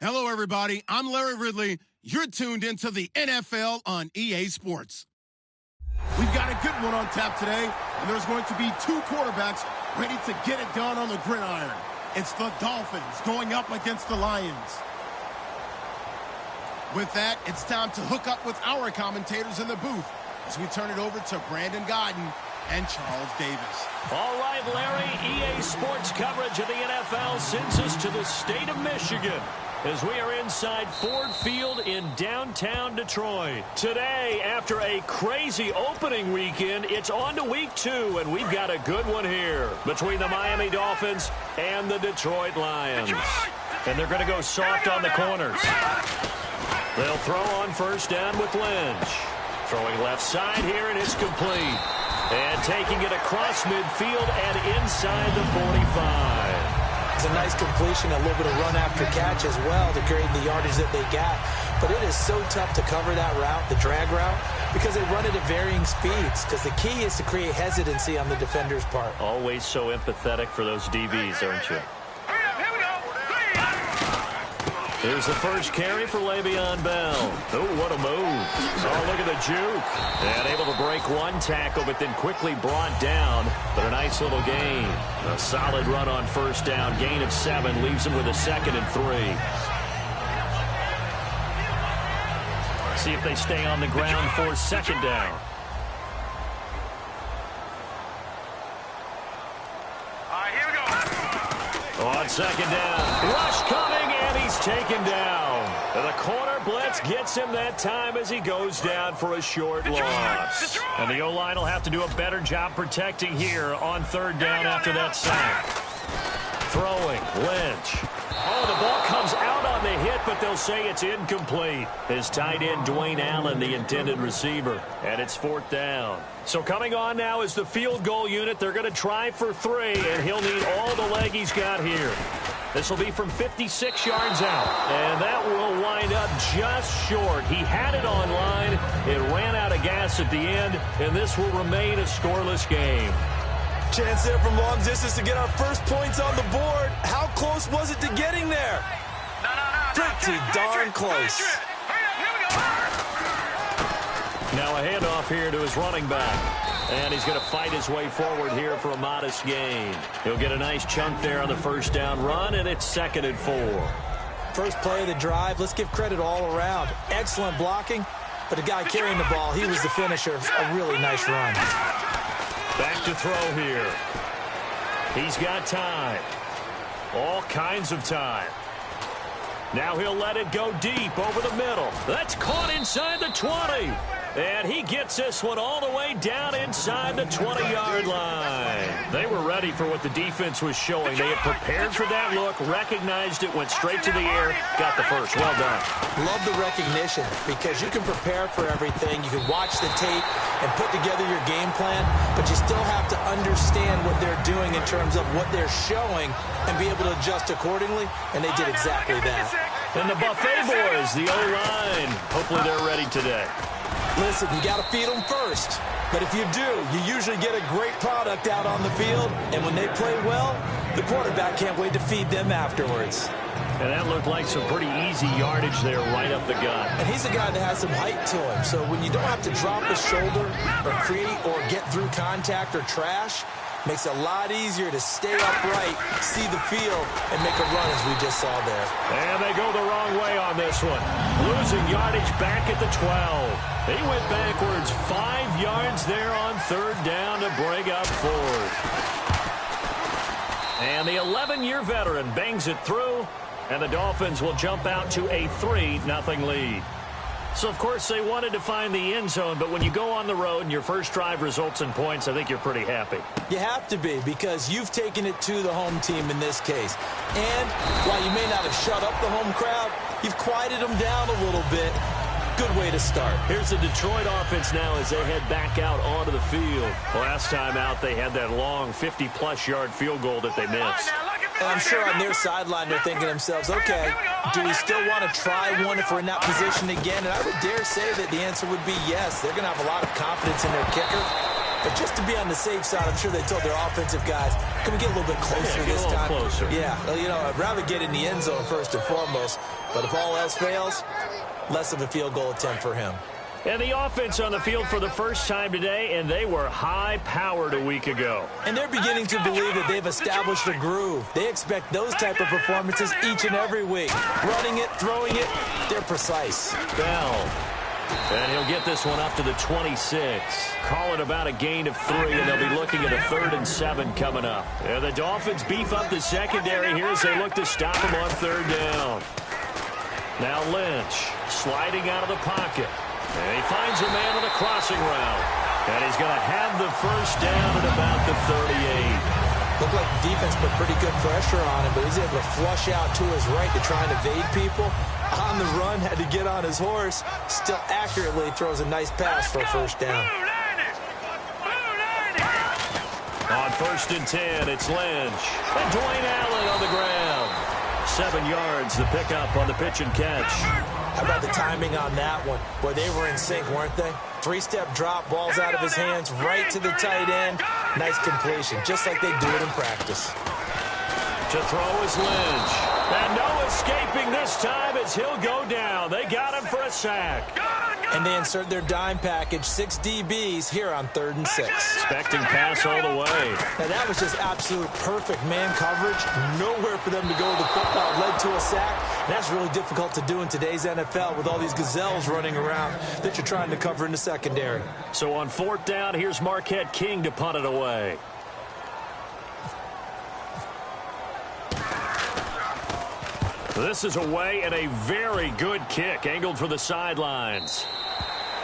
Hello, everybody. I'm Larry Ridley. You're tuned into the NFL on EA Sports. We've got a good one on tap today, and there's going to be two quarterbacks ready to get it done on the gridiron. It's the Dolphins going up against the Lions. With that, it's time to hook up with our commentators in the booth as we turn it over to Brandon Godden and Charles Davis. All right, Larry, EA Sports coverage of the NFL sends us to the state of Michigan as we are inside Ford Field in downtown Detroit. Today, after a crazy opening weekend, it's on to week 2, and we've got a good one here between the Miami Dolphins and the Detroit Lions. And they're going to go soft on the corners. They'll throw on first down with Lynch. Throwing left side here, and it's complete. And taking it across midfield and inside the 45. It's a nice completion, a little bit of run after catch as well to create the yardage that they got. But it is so tough to cover that route, the drag route, because they run it at varying speeds. Because the key is to create hesitancy on the defender's part. Always so empathetic for those DBs, aren't you? Here's the first carry for Le'Veon Bell. Oh, what a move. Oh, look at the juke. And able to break one tackle, but then quickly brought down. But a nice little gain. A solid run on first down. Gain of 7 leaves him with a 2nd and 3. See if they stay on the ground for 2nd down. Here we go. On 2nd down. Rush coming, and he's taken down. And the corner blitz gets him that time as he goes down for a short loss. And the O-line will have to do a better job protecting here on 3rd down after that sack. Throwing, Lynch. Oh, the ball comes out on the hit, but they'll say it's incomplete. His tight end, Dwayne Allen, the intended receiver. And it's 4th down. So coming on now is the field goal unit. They're going to try for 3, and he'll need all the leg he's got here. This will be from 56 yards out, and that will wind up just short. He had it on line. It ran out of gas at the end, and this will remain a scoreless game. Chance there from long distance to get our first points on the board. How close was it to getting there? Pretty darn close. Now a handoff here to his running back. And he's going to fight his way forward here for a modest gain. He'll get a nice chunk there on the first down run, and it's 2nd and 4. First play of the drive. Let's give credit all around. Excellent blocking, but the guy carrying the ball, he was the finisher. A really nice run. Back to throw here. He's got time. All kinds of time. Now he'll let it go deep over the middle. That's caught inside the 20. And he gets this one all the way down inside the 20-yard line. They were ready for what the defense was showing. They had prepared for that look, recognized it, went straight to the air, got the first. Well done. Love the recognition because you can prepare for everything. You can watch the tape and put together your game plan, but you still have to understand what they're doing in terms of what they're showing and be able to adjust accordingly, and they did exactly that. And the Buffet boys, the O-line, hopefully they're ready today. Listen, you got to feed them first. But if you do, you usually get a great product out on the field. And when they play well, the quarterback can't wait to feed them afterwards. And that looked like some pretty easy yardage there right up the gut. And he's a guy that has some height to him. So when you don't have to drop a shoulder or create or get through contact or trash, makes it a lot easier to stay upright, see the field, and make a run as we just saw there. And they go the wrong way on this one. Losing yardage back at the 12. He went backwards 5 yards there on 3rd down to break up 4th. And the 11-year veteran bangs it through, and the Dolphins will jump out to a 3-0 lead. So, of course, they wanted to find the end zone, but when you go on the road and your first drive results in points, I think you're pretty happy. You have to be, because you've taken it to the home team in this case. And while you may not have shut up the home crowd, you've quieted them down a little bit. Good way to start. Here's the Detroit offense now as they head back out onto the field. Last time out, they had that long 50-plus yard field goal that they missed. And I'm sure on their sideline they're thinking to themselves, okay, do we still want to try one if we're in that position again? And I would dare say that the answer would be yes. They're going to have a lot of confidence in their kicker. But just to be on the safe side, I'm sure they told their offensive guys, can we get a little bit closer this time? Closer. Yeah, well, you know, I'd rather get in the end zone first and foremost. But if all else fails, less of a field goal attempt for him. And the offense on the field for the first time today, and they were high-powered a week ago. And they're beginning to believe that they've established a groove. They expect those type of performances each and every week. Running it, throwing it, they're precise. Bell. And he'll get this one up to the 26. Call it about a gain of 3, and they'll be looking at a 3rd and 7 coming up. And the Dolphins beef up the secondary here as they look to stop him on 3rd down. Now Lynch sliding out of the pocket. And he finds a man on the crossing route. And he's going to have the 1st down at about the 38. Looked like the defense put pretty good pressure on him, but he's able to flush out to his right to try and evade people. On the run, had to get on his horse. Still accurately throws a nice pass for a 1st down. On 1st and 10, it's Lynch. And Dwayne Allen on the ground. 7 yards, the pickup on the pitch and catch. How about the timing on that one? Boy, they were in sync, weren't they? 3-step drop, balls out of his hands, right to the tight end. Nice completion, just like they do it in practice. To throw is Lynch. And no escaping this time as he'll go down. They got him for a sack. And they insert their dime package, 6 DBs here on 3rd and 6. Expecting pass all the way. Now that was just absolute perfect man coverage. Nowhere for them to go with the football. Led to a sack. And that's really difficult to do in today's NFL with all these gazelles running around that you're trying to cover in the secondary. So on 4th down, here's Marquette King to punt it away. This is away and a very good kick angled for the sidelines.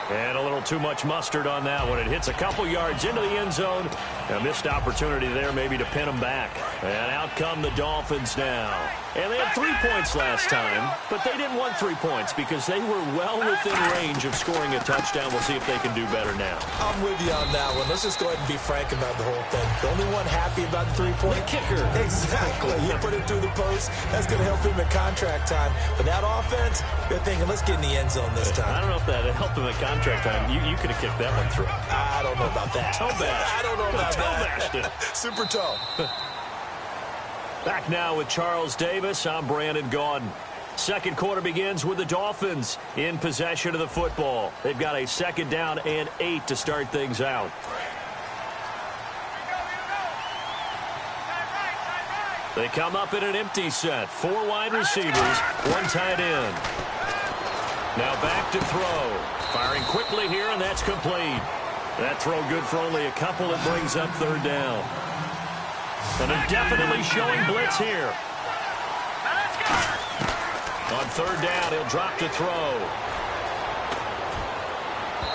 And a little too much mustard on that one. It hits a couple yards into the end zone. A missed opportunity there maybe to pin them back. And out come the Dolphins now. And they had 3 points last time, but they didn't want 3 points because they were well within range of scoring a touchdown. We'll see if they can do better now. I'm with you on that one. Let's just go ahead and be frank about the whole thing. The only one happy about the 3-point kicker. Exactly. You put it through the post. That's going to help him at contract time. But that offense, they're thinking, let's get in the end zone this time. I don't know if that helped him at contract time. You could have kicked that one through. I don't know about that. Toe bash. I don't know about toe that. bashed it. Super toe. Back now with Charles Davis. I'm Brandon Gaudin. Second quarter begins with the Dolphins in possession of the football. They've got a 2nd down and 8 to start things out. They come up in an empty set. 4 wide receivers, 1 tight end. Now back to throw. Firing quickly here, and that's complete. That throw good for only a couple. It brings up 3rd down. And they're definitely showing blitz here. On 3rd down, he'll drop to throw.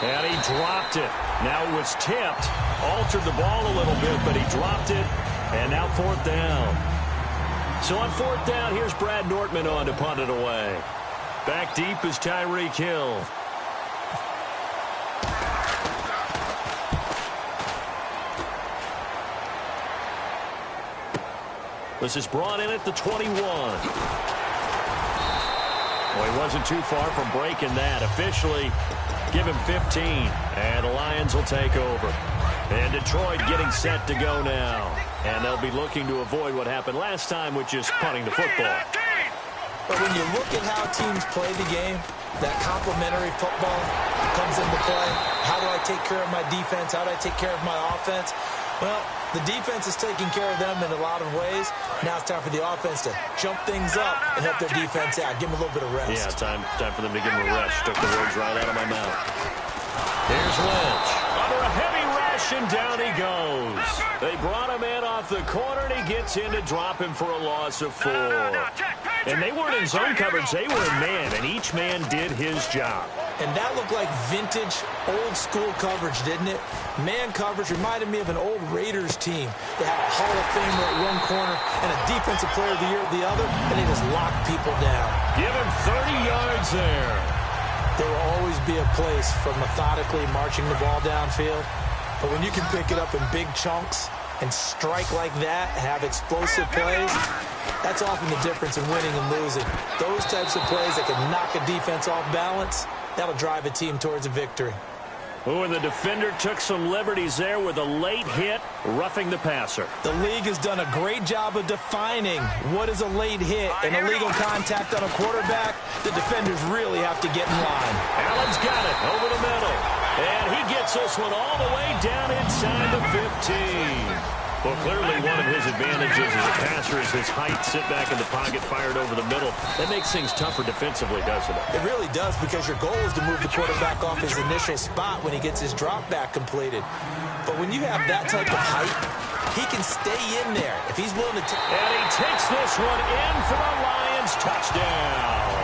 And he dropped it. Now it was tipped. Altered the ball a little bit, but he dropped it. And now 4th down. So on 4th down, here's Brad Nortman on to punt it away. Back deep is Tyreek Hill. This is brought in at the 21. Well, he wasn't too far from breaking that. Officially, give him 15. And the Lions will take over. And Detroit getting set to go now. And they'll be looking to avoid what happened last time, which is punting the football. But when you look at how teams play the game, that complementary football comes into play. How do I take care of my defense? How do I take care of my offense? Well, the defense is taking care of them in a lot of ways. Now it's time for the offense to jump things up and help their defense out. Give them a little bit of rest. Yeah, time for them to give them a rest. Took the words right out of my mouth. Here's Lynch. Under a heavy rush, and down he goes. They brought him in off the corner, and he gets in to drop him for a loss of 4. And they weren't in zone coverage. They were in man, and each man did his job. And that looked like vintage, old-school coverage, didn't it? Man coverage reminded me of an old Raiders team. They had a Hall of Famer at one corner and a Defensive Player of the Year at the other, and they just locked people down. Give him 30 yards there. There will always be a place for methodically marching the ball downfield. But when you can pick it up in big chunks and strike like that, have explosive plays, that's often the difference in winning and losing. Those types of plays that can knock a defense off balance, that'll drive a team towards a victory. Oh, and the defender took some liberties there with a late hit, roughing the passer. The league has done a great job of defining what is a late hit and illegal contact on a quarterback. The defenders really have to get in line. Allen's got it over the middle. And he gets this one all the way down inside the 15. Well, clearly one of his advantages as a passer is his height. Sit back in the pocket, fired over the middle. That makes things tougher defensively, doesn't it? It really does, because your goal is to move the quarterback off his initial spot when he gets his drop back completed. But when you have that type of height, he can stay in there if he's willing to. And he takes this one in for a Lions touchdown.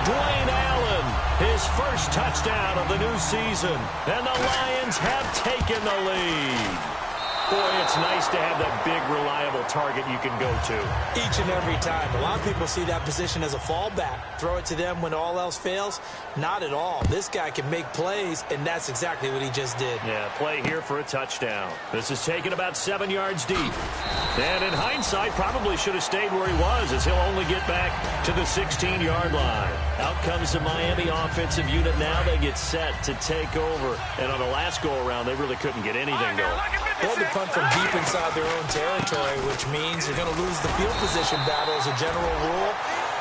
Dwayne Allen, his first touchdown of the new season. And the Lions have taken the lead. Boy, it's nice to have that big, reliable target you can go to. Each and every time. A lot of people see that position as a fallback. Throw it to them when all else fails. Not at all. This guy can make plays, and that's exactly what he just did. Yeah, play here for a touchdown. This is taken about 7 yards deep. And in hindsight, probably should have stayed where he was, as he'll only get back to the 16-yard line. Out comes the Miami offensive unit now. They get set to take over. And on the last go-around, they really couldn't get anything going. They had to punt from deep inside their own territory, which means you're going to lose the field position battle as a general rule.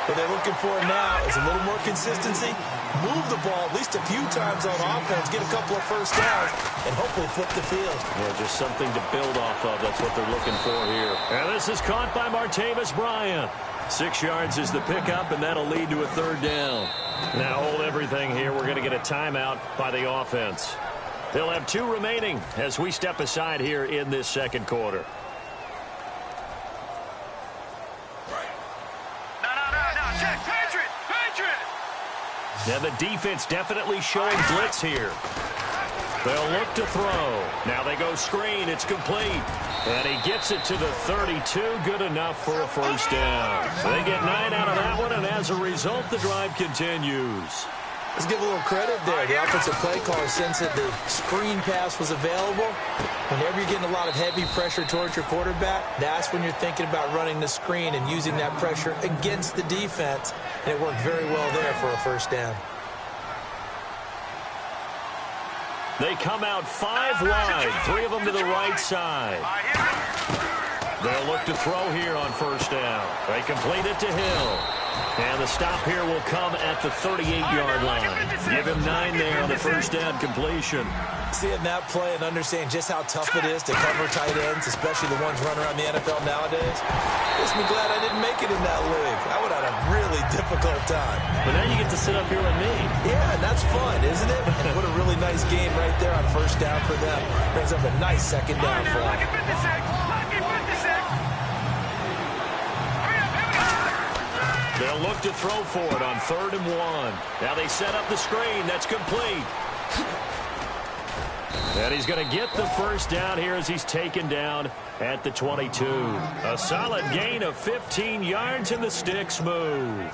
What they're looking for now is a little more consistency, move the ball at least a few times on offense, get a couple of first downs, and hopefully flip the field. Yeah, just something to build off of. That's what they're looking for here. And this is caught by Martavis Bryant. 6 yards is the pickup, and that'll lead to a third down. Now hold everything here. We're going to get a timeout by the offense. They'll have 2 remaining as we step aside here in this second quarter. Now the defense definitely showing blitz here. They'll look to throw. Now they go screen. It's complete. And he gets it to the 32. Good enough for a first down. So they get 9 out of that one, and as a result, the drive continues. Let's give a little credit there. The offensive play caller, since that the screen pass was available, whenever you're getting a lot of heavy pressure towards your quarterback, that's when you're thinking about running the screen and using that pressure against the defense. And it worked very well there for a first down. They come out 5 wide, 3 of them to the right side. They'll look to throw here on first down. They complete it to Hill. And the stop here will come at the 38-yard line. Give him 9 there on the first down completion. Seeing that play and understanding just how tough it is to cover tight ends, especially the ones running around the NFL nowadays, makes me glad I didn't make it in that league. I would have had a really difficult time. But now you get to sit up here with me. Yeah, and that's fun, isn't it? And what a really nice game right there on first down for them. Brings up a nice second down for them. They'll look to throw for it on 3rd and 1. Now they set up the screen. That's complete. And he's going to get the first down here as he's taken down at the 22. A solid gain of 15 yards, and the sticks move.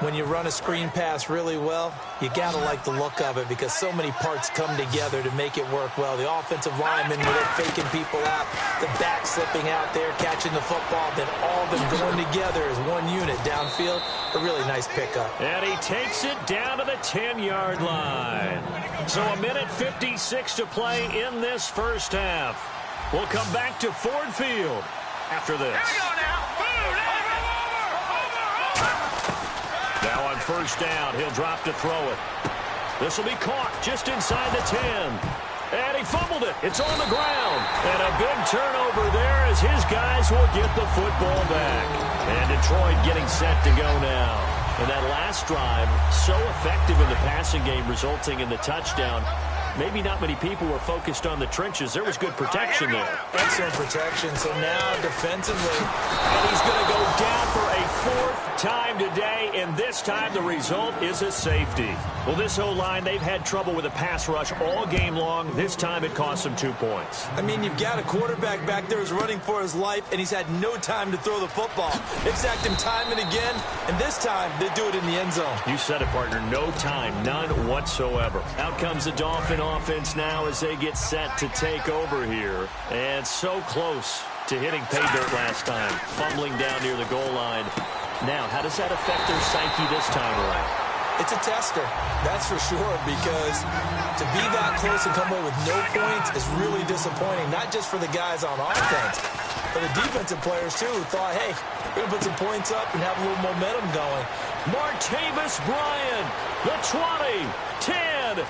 When you run a screen pass really well, you got to like the look of it because so many parts come together to make it work well. The offensive linemen, where they're faking people out, the back slipping out there, catching the football, then all of them going together as one unit downfield. A really nice pickup. And he takes it down to the 10-yard line. So 1:56 to play in this first half. We'll come back to Ford Field after this. Here we go now. Now on first down, he'll drop to throw it. This will be caught just inside the 10. And he fumbled it. It's on the ground. And a big turnover there as his guys will get the football back. And Detroit getting set to go now. And that last drive, so effective in the passing game, resulting in the touchdown. Maybe not many people were focused on the trenches. There was good protection there. Excellent protection. So now defensively, and he's going to go down for a 4th time today, and this time the result is a safety. Well, this O-line, they've had trouble with a pass rush all game long. This time it cost them 2 points. I mean, you've got a quarterback back there who's running for his life, and he's had no time to throw the football. They've sacked him time and again, and this time they do it in the end zone. You said it, partner. No time, none whatsoever. Out comes the Dolphin offense now as they get set to take over here. And so close to hitting pay dirt last time, fumbling down near the goal line. Now, how does that affect their psyche this time around? It's a tester, that's for sure, because to be that close and come away with no points is really disappointing, not just for the guys on offense, but the defensive players, too, who thought, hey, we're going to put some points up and have a little momentum going. Martavis Bryant, the 20, 10.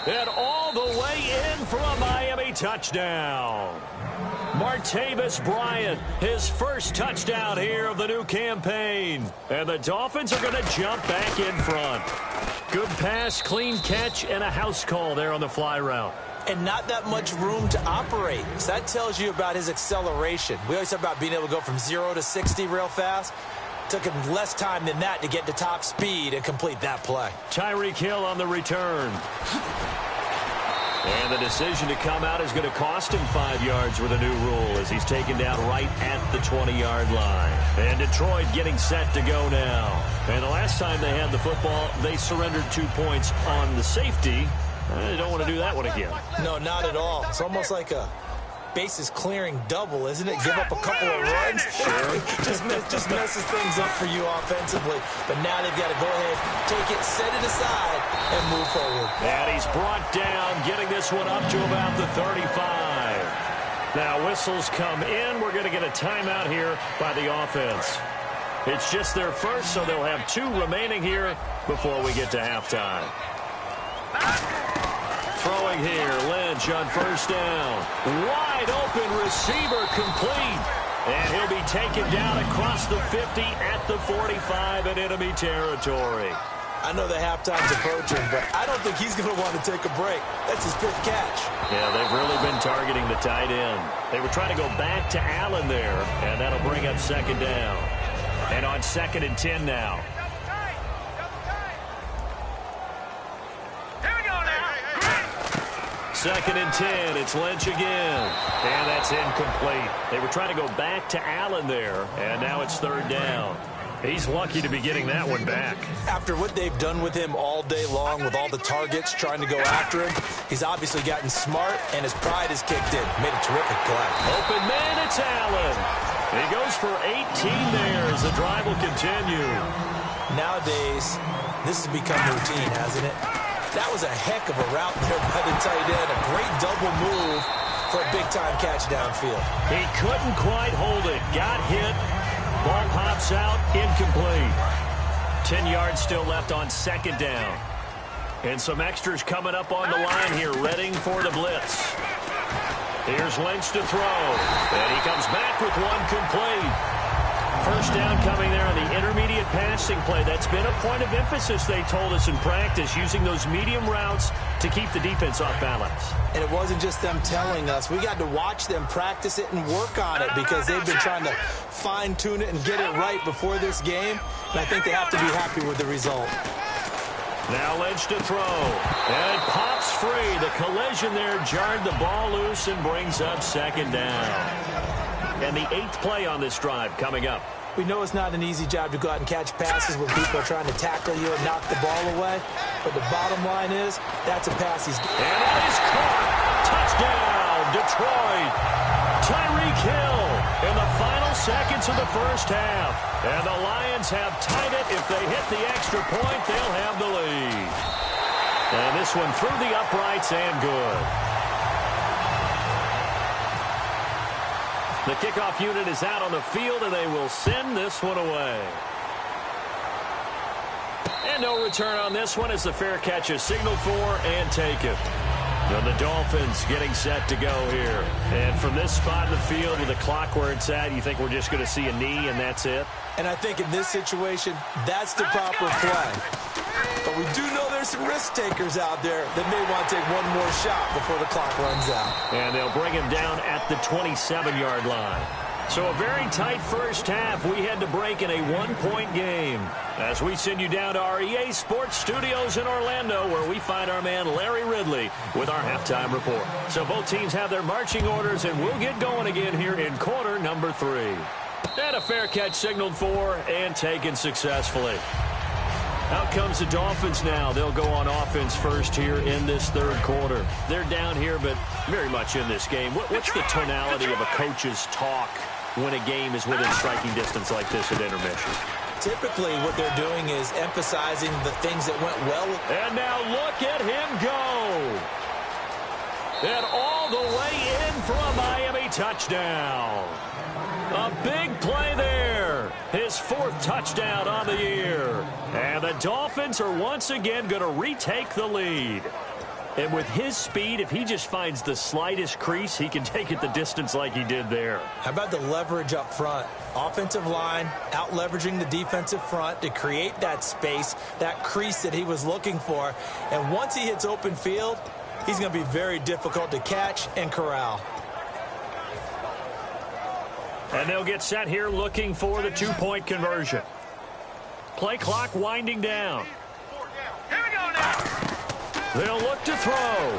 And all the way in for a Miami touchdown. Martavis Bryant, his first touchdown here of the new campaign. And the Dolphins are going to jump back in front. Good pass, clean catch, and a house call there on the fly route. And not that much room to operate. So that tells you about his acceleration. We always talk about being able to go from 0 to 60 real fast. Took him less time than that to get to top speed and complete that play. Tyreek Hill on the return. And the decision to come out is going to cost him 5 yards with a new rule as he's taken down right at the 20-yard line. And Detroit getting set to go now. And the last time they had the football, they surrendered 2 points on the safety. They don't want to do that one again. No, not at all. It's almost like a bases clearing double, isn't it? Give up a couple of runs. Sure. just messes things up for you offensively. But now they've got to go ahead, take it, set it aside, and move forward. And he's brought down, getting this one up to about the 35. Now whistles come in. We're going to get a timeout here by the offense. It's just their first, so they'll have 2 remaining here before we get to halftime. Throwing here, Lynch on first down. Wide open receiver complete. And he'll be taken down across the 50 at the 45 in enemy territory. I know the halftime's approaching, but I don't think he's going to want to take a break. That's his 5th catch. Yeah, they've really been targeting the tight end. They were trying to go back to Allen there, and that'll bring up 2nd down. And on 2nd and 10 now. Second and 10, it's Lynch again. And that's incomplete. They were trying to go back to Allen there, and now it's 3rd down. He's lucky to be getting that one back. After what they've done with him all day long with all the targets trying to go after him, he's obviously gotten smart, and his pride has kicked in. Made a terrific play. Open man, it's Allen. He goes for 18 there as the drive will continue. Nowadays, this has become routine, hasn't it? That was a heck of a route there by the tight end. A great double move for a big-time catch downfield. He couldn't quite hold it. Got hit. Ball pops out. Incomplete. 10 yards still left on 2nd down. And some extras coming up on the line here, readying for the blitz. Here's Lynch to throw. And he comes back with one complete. First down coming there on the intermediate passing play. That's been a point of emphasis, they told us in practice, using those medium routes to keep the defense off balance. And it wasn't just them telling us. We got to watch them practice it and work on it because they've been trying to fine-tune it and get it right before this game. And I think they have to be happy with the result. Now Lynch to throw. And it pops free. The collision there jarred the ball loose and brings up 2nd down. And the 8th play on this drive coming up. We know it's not an easy job to go out and catch passes when people are trying to tackle you and knock the ball away. But the bottom line is, that's a pass he's... And that is caught. Touchdown, Detroit. Tyreek Hill in the final seconds of the first half. And the Lions have tied it. If they hit the extra point, they'll have the lead. And this one through the uprights and good. The kickoff unit is out on the field, and they will send this one away. And no return on this one as the fair catch is signaled for and taken. And the Dolphins getting set to go here. And from this spot in the field with the clock where it's at, you think we're just going to see a knee and that's it? And I think in this situation, that's the proper play. But we do know there's some risk takers out there that may want to take one more shot before the clock runs out. And they'll bring him down at the 27-yard line. So a very tight first half. We had to break in a 1-point game. As we send you down to our EA Sports Studios in Orlando, where we find our man Larry Ridley with our halftime report. So both teams have their marching orders, and we'll get going again here in quarter number 3. And a fair catch signaled for and taken successfully. Out comes the Dolphins now. They'll go on offense first here in this 3rd quarter. They're down here, but very much in this game. What's the tonality of a coach's talk when a game is within striking distance like this at intermission? typically what they're doing is emphasizing the things that went well. And now look at him go. And all the way in for a Miami touchdown. A big play there. His 4th touchdown on the year. And the Dolphins are once again going to retake the lead. And with his speed, if he just finds the slightest crease, he can take it the distance like he did there. How about the leverage up front? Offensive line out leveraging the defensive front to create that space, that crease that he was looking for. And once he hits open field, he's going to be very difficult to catch and corral. And they'll get set here looking for the 2-point conversion. Play clock winding down. Here we go now. They'll look to throw.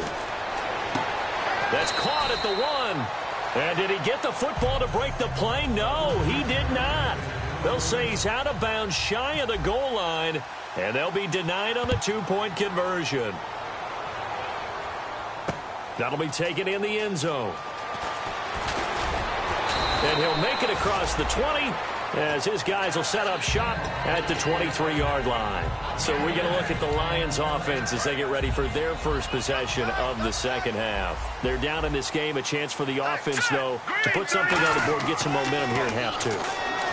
That's caught at the 1. And did he get the football to break the play? No, he did not. They'll say he's out of bounds shy of the goal line, and they'll be denied on the 2-point conversion. That'll be taken in the end zone. And he'll make it across the 20 as his guys will set up shop at the 23-yard line. So we get a look at the Lions offense as they get ready for their first possession of the second half. They're down in this game. A chance for the offense, though, to put something on the board, get some momentum here in half 2.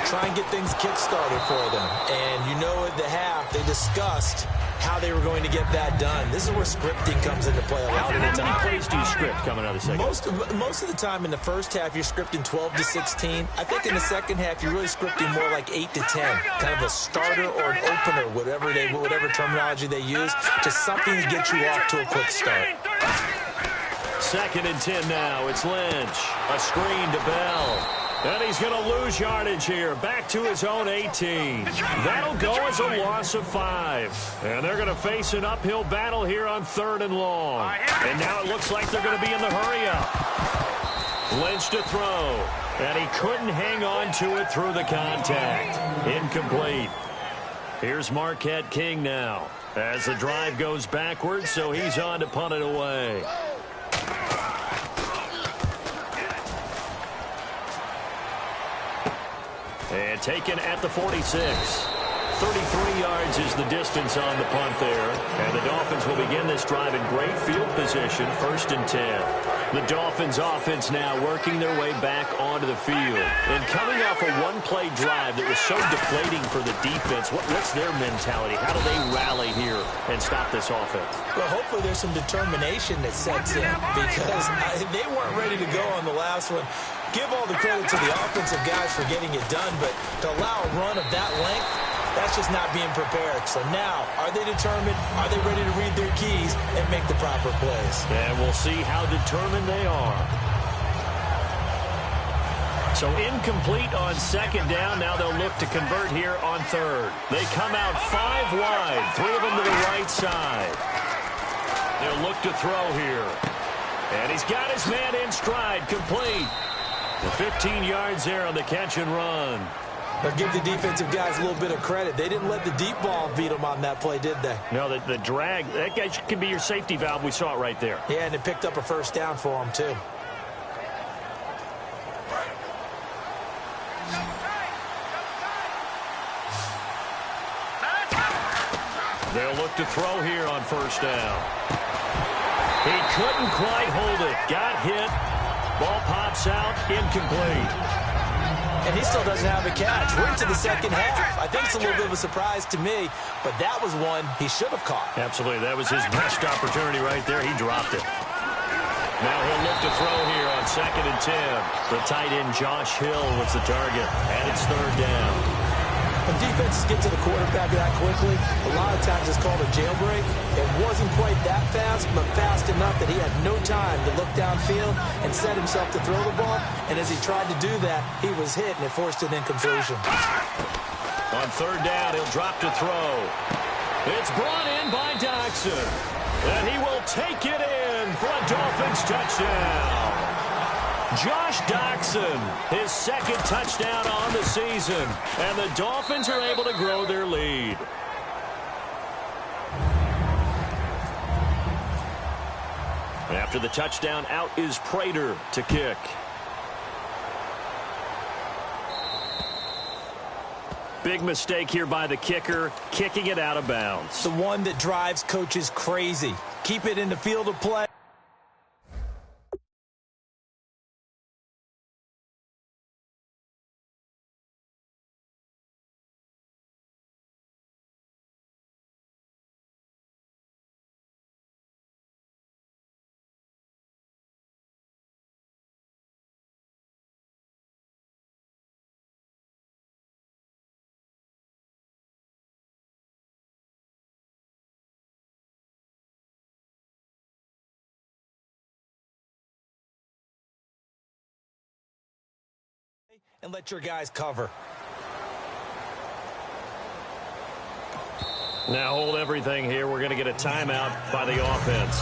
Try and get things kick-started for them. And you know at the half, they discussed how they were going to get that done. This is where scripting comes into play a lot of the time. How many plays do you script coming out of the second half? Most of the time in the first half, you're scripting 12 to 16. I think in the second half, you're really scripting more like 8 to 10. Kind of a starter or an opener, whatever terminology they use. Just something to get you off to a quick start. 2nd and 10 now. It's Lynch. A screen to Bell. And he's going to lose yardage here. Back to his own 18. That'll go as a loss of 5. And they're going to face an uphill battle here on 3rd and long. And now it looks like they're going to be in the hurry-up. Lynch to throw. And he couldn't hang on to it through the contact. Incomplete. Here's Marquette King now. As the drive goes backwards, so he's on to punt it away. And taken at the 46. 33 yards is the distance on the punt there. And the Dolphins will begin this drive in great field position, 1st and 10. The Dolphins offense now working their way back onto the field. And coming off a one-play drive that was so deflating for the defense, what's their mentality? How do they rally here and stop this offense? Well, hopefully there's some determination that sets in because they weren't ready to go on the last one. Give all the credit to the offensive guys for getting it done, but to allow a run of that length, that's just not being prepared. So now, are they determined? Are they ready to read their keys and make the proper plays? And we'll see how determined they are. So incomplete on 2nd down. Now they'll look to convert here on 3rd. They come out 5 wide, 3 of them to the right side. They'll look to throw here. And he's got his man in stride, complete. 15 yards there on the catch and run. They'll give the defensive guys a little bit of credit. They didn't let the deep ball beat them on that play, did they? No, the drag, that guy can be your safety valve. We saw it right there. Yeah, and it picked up a 1st down for them, too. They'll look to throw here on 1st down. He couldn't quite hold it. Got hit. Ball pops out, incomplete. And he still doesn't have a catch. We're into the second half. I think it's a little bit of a surprise to me, but that was one he should have caught. Absolutely. That was his best opportunity right there. He dropped it. Now he'll look to throw here on 2nd and 10. The tight end, Josh Hill, was the target, and it's 3rd down. When defenses get to the quarterback that quickly, a lot of times it's called a jailbreak. It wasn't quite that fast, but fast enough that he had no time to look downfield and set himself to throw the ball. And as he tried to do that, he was hit, and it forced an incompletion. On 3rd down, he'll drop to throw. It's brought in by Doxson. And he will take it in for a Dolphins touchdown. Josh Doxson, his 2nd touchdown on the season. And the Dolphins are able to grow their lead. After the touchdown, out is Prater to kick. Big mistake here by the kicker, kicking it out of bounds. The one that drives coaches crazy. Keep it in the field of play. And let your guys cover. Now hold everything here. We're going to get a timeout by the offense.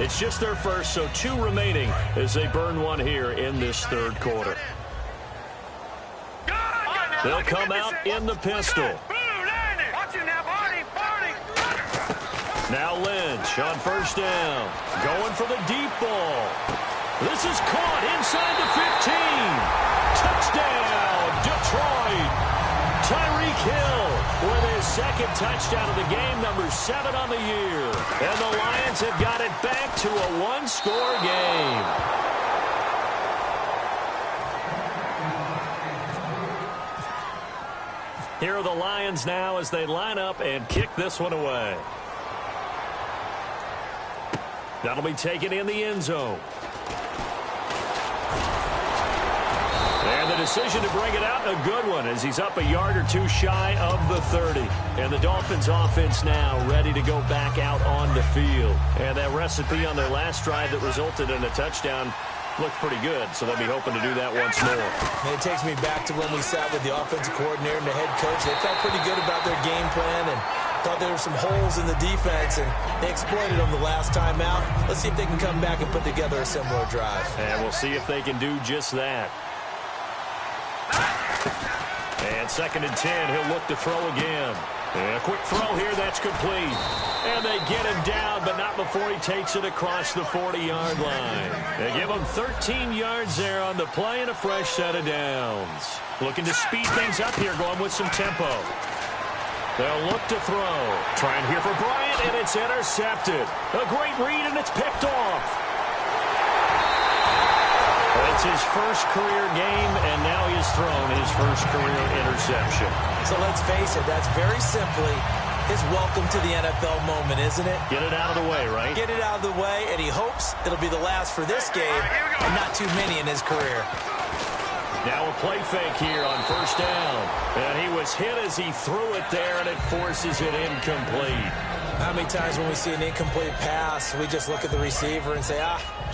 It's just their first, so 2 remaining as they burn one here in this third quarter. They'll come out in the pistol. Now Lynch on first down. Going for the deep ball. This is caught inside the 15. Touchdown, Detroit. Tyreek Hill with his second touchdown of the game, number 7 on the year. And the Lions have got it back to a one-score game. Here are the Lions now as they line up and kick this one away. That'll be taken in the end zone. And the decision to bring it out, a good one, as he's up a yard or 2 shy of the 30. And the Dolphins offense now ready to go back out on the field. And that recipe on their last drive that resulted in a touchdown looked pretty good, so they'll be hoping to do that once more. And it takes me back to when we sat with the offensive coordinator and the head coach. They felt pretty good about their game plan and thought there were some holes in the defense, and they exploited them the last time out. Let's see if they can come back and put together a similar drive. And we'll see if they can do just that. And 2nd and 10, he'll look to throw again. And a quick throw here, that's complete. And they get him down, but not before he takes it across the 40-yard line. They give him 13 yards there on the play and a fresh set of downs. Looking to speed things up here, going with some tempo. They'll look to throw. Trying here for Bryant, and it's intercepted. A great read, and it's picked off. It's his first career game, and now he has thrown his first career interception. So let's face it, that's very simply his welcome to the NFL moment, isn't it? Get it out of the way, right? Get it out of the way, and he hopes it'll be the last for this game and not too many in his career. Now a play fake here on first down. And he was hit as he threw it there, and it forces it incomplete. How many times when we see an incomplete pass, we just look at the receiver and say,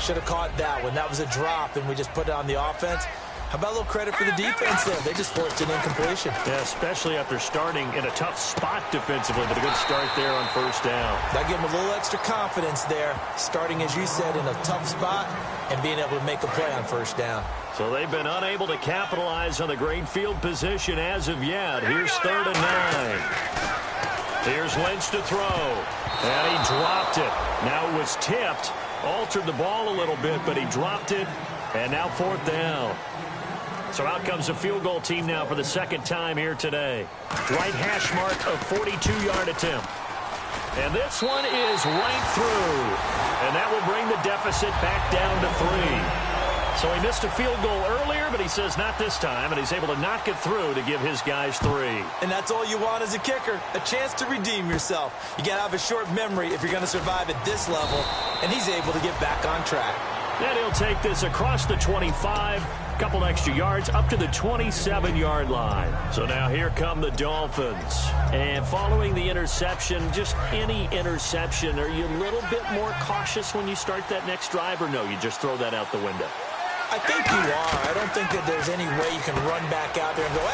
should have caught that one. That was a drop, and we just put it on the offense. How about a little credit for the defense there? They just forced an incompletion. Yeah, especially after starting in a tough spot defensively, but a good start there on first down. That gave them a little extra confidence there, starting, as you said, in a tough spot and being able to make a play on first down. So they've been unable to capitalize on the great field position as of yet. Here's 3rd and 9. Here's Lynch to throw, and he dropped it. Now it was tipped, altered the ball a little bit, but he dropped it, and now 4th down. So out comes the field goal team now for the 2nd time here today. Right hash mark of 42-yard attempt. And this one is right through, and that will bring the deficit back down to 3. So he missed a field goal earlier, but he says not this time, and he's able to knock it through to give his guys 3. And that's all you want as a kicker, a chance to redeem yourself. You got to have a short memory if you're going to survive at this level, and he's able to get back on track. And he'll take this across the 25, a couple extra yards, up to the 27-yard line. So now here come the Dolphins. And following the interception, just any interception, are you a little bit more cautious when you start that next drive, or no, you just throw that out the window? I think you are. I don't think that there's any way you can run back out there and go,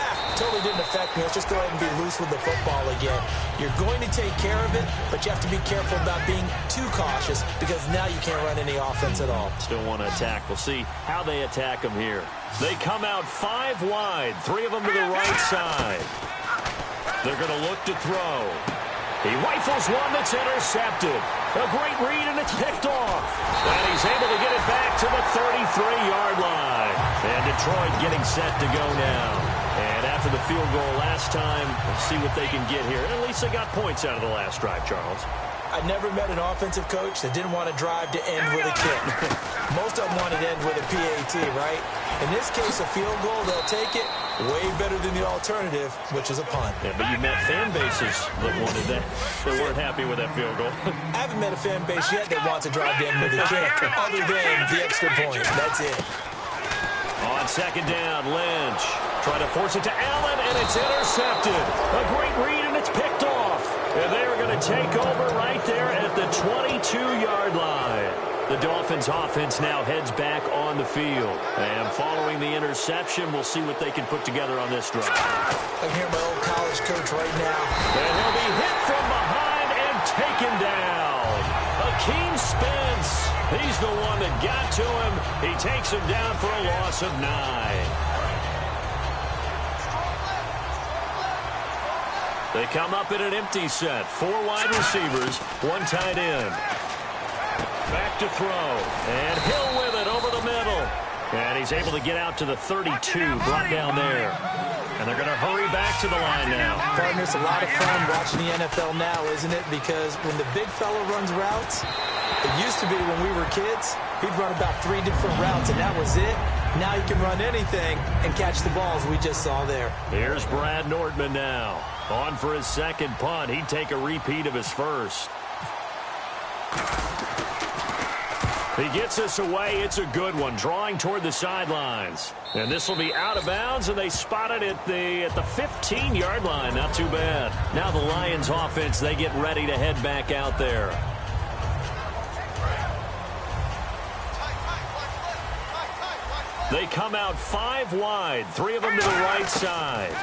totally didn't affect me. Let's just go ahead and be loose with the football again. You're going to take care of it, but you have to be careful about being too cautious because now you can't run any offense at all. Still want to attack. We'll see how they attack them here. They come out 5 wide, 3 of them to the right side. They're going to look to throw. He rifles one that's intercepted. A great read, and it's picked off. And he's able to get it back to the 33-yard line. And Detroit getting set to go now. And after the field goal last time, we'll see what they can get here. And at least they got points out of the last drive, Charles. I never met an offensive coach that didn't want to drive to end with a kick. Most of them wanted to end with a PAT, right? In this case, a field goal, they'll take it. Way better than the alternative, which is a punt. Yeah, but you met fan bases that wanted that. They weren't happy with that field goal. I haven't met a fan base yet that wants to drive to end with a kick, other than the extra point. That's it. On second down, Lynch trying to force it to Allen, and it's intercepted. A great read, and it's picked off. And they're going to take over right there at the 22-yard line. The Dolphins offense now heads back on the field. And following the interception, we'll see what they can put together on this drive. I can hear my old college coach right now. And he'll be hit from behind and taken down. Akeem Spence. He's the one that got to him. He takes him down for a loss of 9. They come up in an empty set. 4 wide receivers, 1 tight end. Back to throw. And Hill with it over the middle. And he's able to get out to the 32, brought down there. And they're going to hurry back to the line now. Partner, it's a lot of fun watching the NFL now, isn't it? Because when the big fella runs routes, it used to be when we were kids, he'd run about 3 different routes, and that was it. Now he can run anything and catch the balls we just saw there. Here's Brad Nordman now. On for his second punt. He'd take a repeat of his first. He gets us away. It's a good one. Drawing toward the sidelines. And this will be out of bounds, and they spot it at the 15-yard line. Not too bad. Now the Lions offense, they get ready to head back out there. They come out 5 wide. 3 of them to the right side.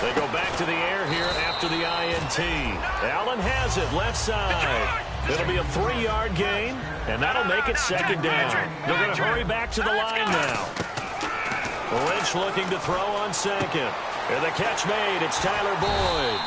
They go back to the air here after the INT. Allen has it, left side. It'll be a 3-yard gain, and that'll make it second down. They're going to hurry back to the line now. Lynch looking to throw on second. And the catch made. It's Tyler Boyd.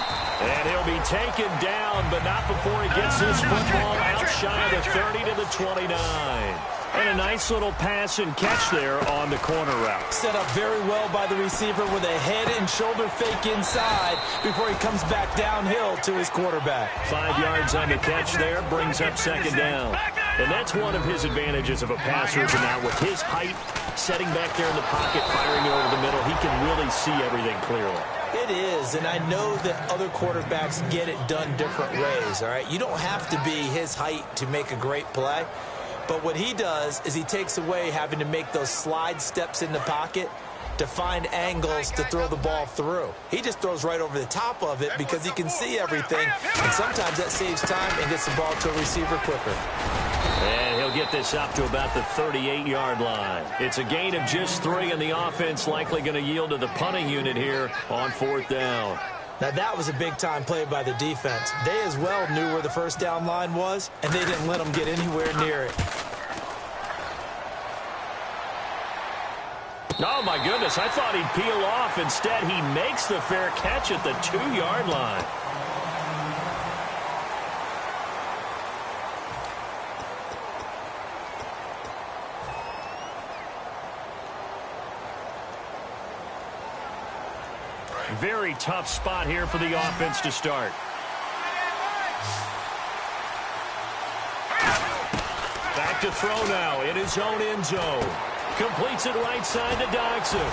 And he'll be taken down, but not before he gets his football out shy of the 30 to the 29. And a nice little pass and catch there on the corner route. Set up very well by the receiver with a head and shoulder fake inside before he comes back downhill to his quarterback. 5 yards on the catch there, brings up second down. And that's one of his advantages of a passer is now with his height, setting back there in the pocket, firing it over the middle, he can really see everything clearly. It is, and I know that other quarterbacks get it done different ways, all right? You don't have to be his height to make a great play. But what he does is he takes away having to make those slide steps in the pocket to find angles to throw the ball through. He just throws right over the top of it because he can see everything, and sometimes that saves time and gets the ball to a receiver quicker. And he'll get this up to about the 38-yard line. It's a gain of just 3, and the offense likely going to yield to the punting unit here on 4th down. Now, that was a big-time play by the defense. They as well knew where the first down line was, and they didn't let them get anywhere near it. Oh, my goodness. I thought he'd peel off. Instead, he makes the fair catch at the 2-yard line. Very tough spot here for the offense to start. Back to throw now in his own end zone. Completes it right side to Dodson.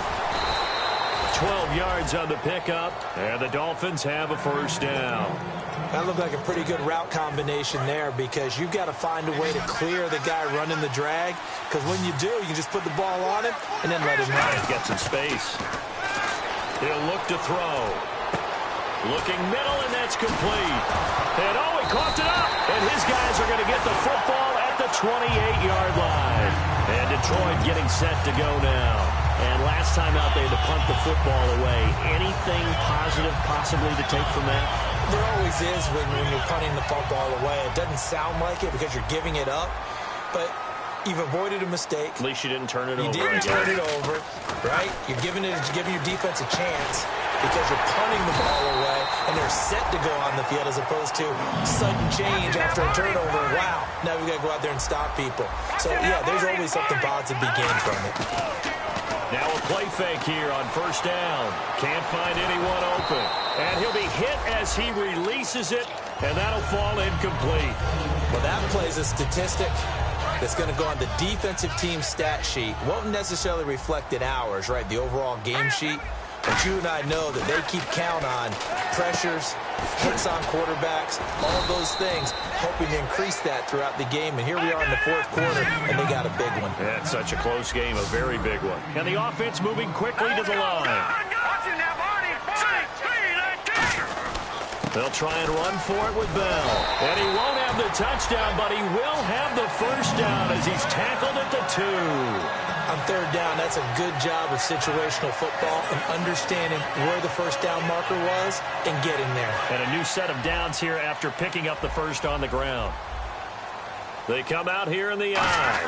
12 yards on the pickup, and the Dolphins have a first down. That looked like a pretty good route combination there because you've got to find a way to clear the guy running the drag, because when you do, you can just put the ball on him and then let him run. Get some space. He'll look to throw. Looking middle, and that's complete. And he caught it up. And his guys are going to get the football at the 28-yard line. And Detroit getting set to go now. And last time out, they had to punt the football away. Anything positive possibly to take from that? There always is when you're punting the football away. It doesn't sound like it because you're giving it up, but you've avoided a mistake. At least you didn't turn it over. You didn't turn it over, right? You're giving your defense a chance because you're punting the ball away, and they're set to go on the field as opposed to sudden change after a turnover. Wow, now we've got to go out there and stop people. So, yeah, there's always something positive to be gained from it. Now a play fake here on first down. Can't find anyone open. And he'll be hit as he releases it, and that'll fall incomplete. Well, that plays a statistic that's going to go on the defensive team stat sheet. Won't necessarily reflect in ours, right, the overall game sheet. But you and I know that they keep count on pressures, hits on quarterbacks, all those things, hoping to increase that throughout the game. And here we are in the fourth quarter, and they got a big one. Yeah, it's such a close game, a very big one. And the offense moving quickly to the line. They'll try and run for it with Bell. And he won't have the touchdown, but he will have the first down as he's tackled at the 2. On third down, that's a good job of situational football and understanding where the first down marker was and getting there. And a new set of downs here after picking up the first on the ground. They come out here in the eye.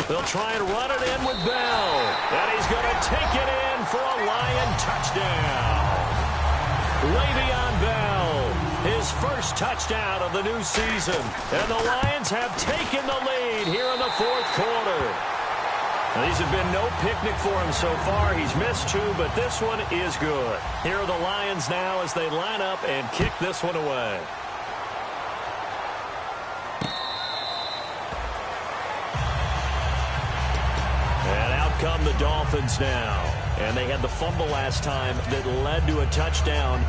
They'll try and run it in with Bell. And he's going to take it in for a Lion touchdown. Le'Veon Bell, his first touchdown of the new season. And the Lions have taken the lead here in the fourth quarter. These have been no picnic for him so far. He's missed 2, but this one is good. Here are the Lions now as they line up and kick this one away. And out come the Dolphins now. And they had the fumble last time that led to a touchdown.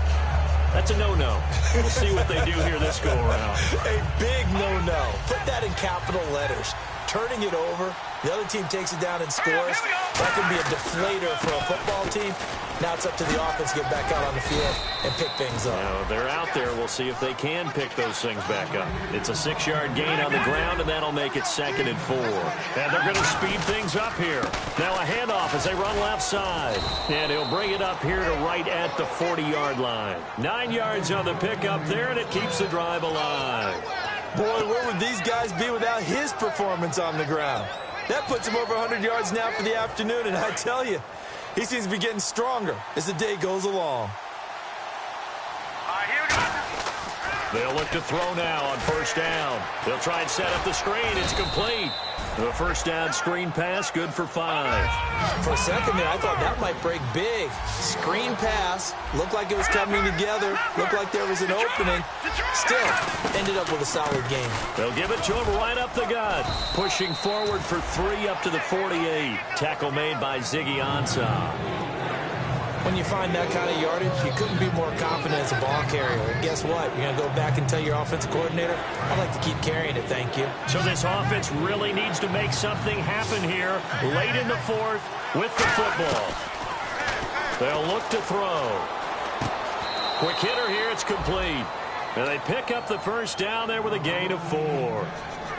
That's a no-no. We'll see what they do here this go-around. A big no-no. Put that in capital letters. Turning it over, the other team takes it down and scores. That can be a deflator for a football team. Now it's up to the offense to get back out on the field and pick things up. Now, they're out there. We'll see if they can pick those things back up. It's a 6-yard gain on the ground, and that'll make it 2nd and 4. And they're going to speed things up here. Now a handoff as they run left side. And he'll bring it up here to right at the 40-yard line. 9 yards on the pickup there, and it keeps the drive alive. Boy, where would these guys be without his performance on the ground? That puts him over 100 yards now for the afternoon, and I tell you, he seems to be getting stronger as the day goes along. They'll look to throw now on first down. They'll try and set up the screen. It's complete. The first down screen pass, good for 5. For a second there, I thought that might break big. Screen pass, looked like it was coming together, looked like there was an opening. Still, ended up with a solid game. They'll give it to him right up the gut. Pushing forward for 3 up to the 48. Tackle made by Zxkilla-kanexZ. When you find that kind of yardage, you couldn't be more confident as a ball carrier. And guess what? You're going to go back and tell your offensive coordinator, I'd like to keep carrying it, thank you. So this offense really needs to make something happen here late in the fourth with the football. They'll look to throw. Quick hitter here, it's complete. And they pick up the first down there with a gain of 4.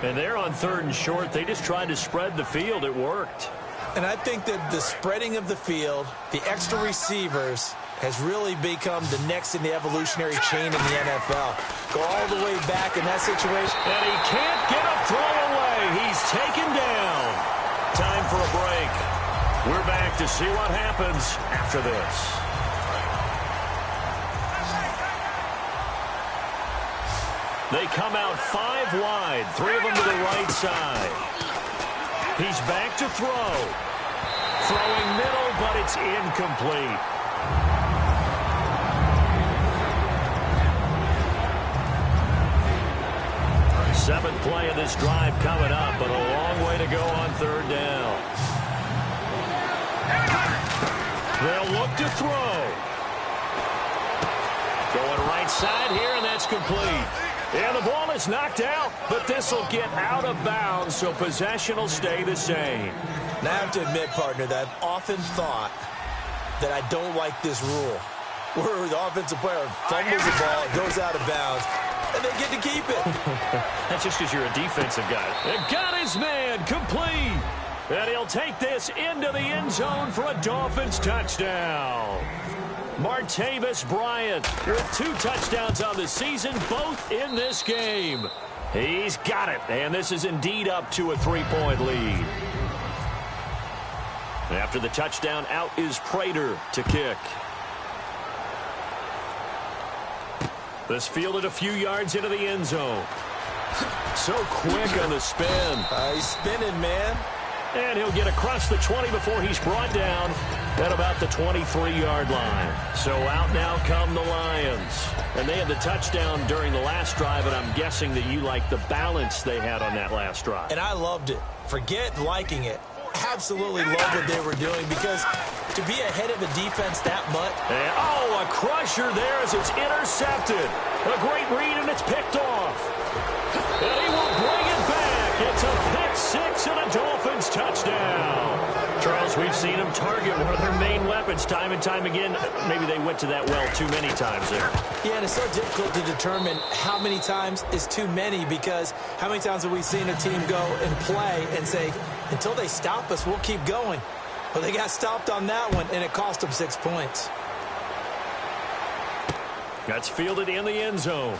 And they're on 3rd and short. They just tried to spread the field. It worked. And I think that the spreading of the field, the extra receivers, has really become the next in the evolutionary chain in the NFL. Go all the way back in that situation. And he can't get a throw away. He's taken down. Time for a break. We're back to see what happens after this. They come out 5 wide, 3 of them to the right side. He's back to throw. Throwing middle, but it's incomplete. Seventh play of this drive coming up, but a long way to go on 3rd down. They'll look to throw. Going right side here, and that's complete. And the ball is knocked out, but this will get out of bounds, so possession will stay the same. Now, I have to admit, partner, that I've often thought that I don't like this rule, where the offensive player fumbles the ball, it goes out of bounds, and they get to keep it. That's just because you're a defensive guy. They got his man complete. And he'll take this into the end zone for a Dolphins touchdown. Martavis Bryant with 2 touchdowns on the season, both in this game. He's got it, and this is indeed up to a 3-point lead. After the touchdown, out is Prater to kick. This fielded a few yards into the end zone. So quick on the spin. He's spinning, man. And he'll get across the 20 before he's brought down at about the 23-yard line. So out now come the Lions. And they had the touchdown during the last drive, and I'm guessing that you like the balance they had on that last drive. And I loved it. Forget liking it. Absolutely love what they were doing, because to be ahead of the defense that much. And, a crusher there as it's intercepted. A great read, and it's picked off. And he will bring it back. It's a pick six and a Dolphins touchdown. Charles, we've seen them target one of their main weapons time and time again. Maybe they went to that well too many times there. Yeah, and it's so difficult to determine how many times is too many, because how many times have we seen a team go and play and say, until they stop us, we'll keep going. Well, they got stopped on that one, and it cost them 6 points. That's fielded in the end zone.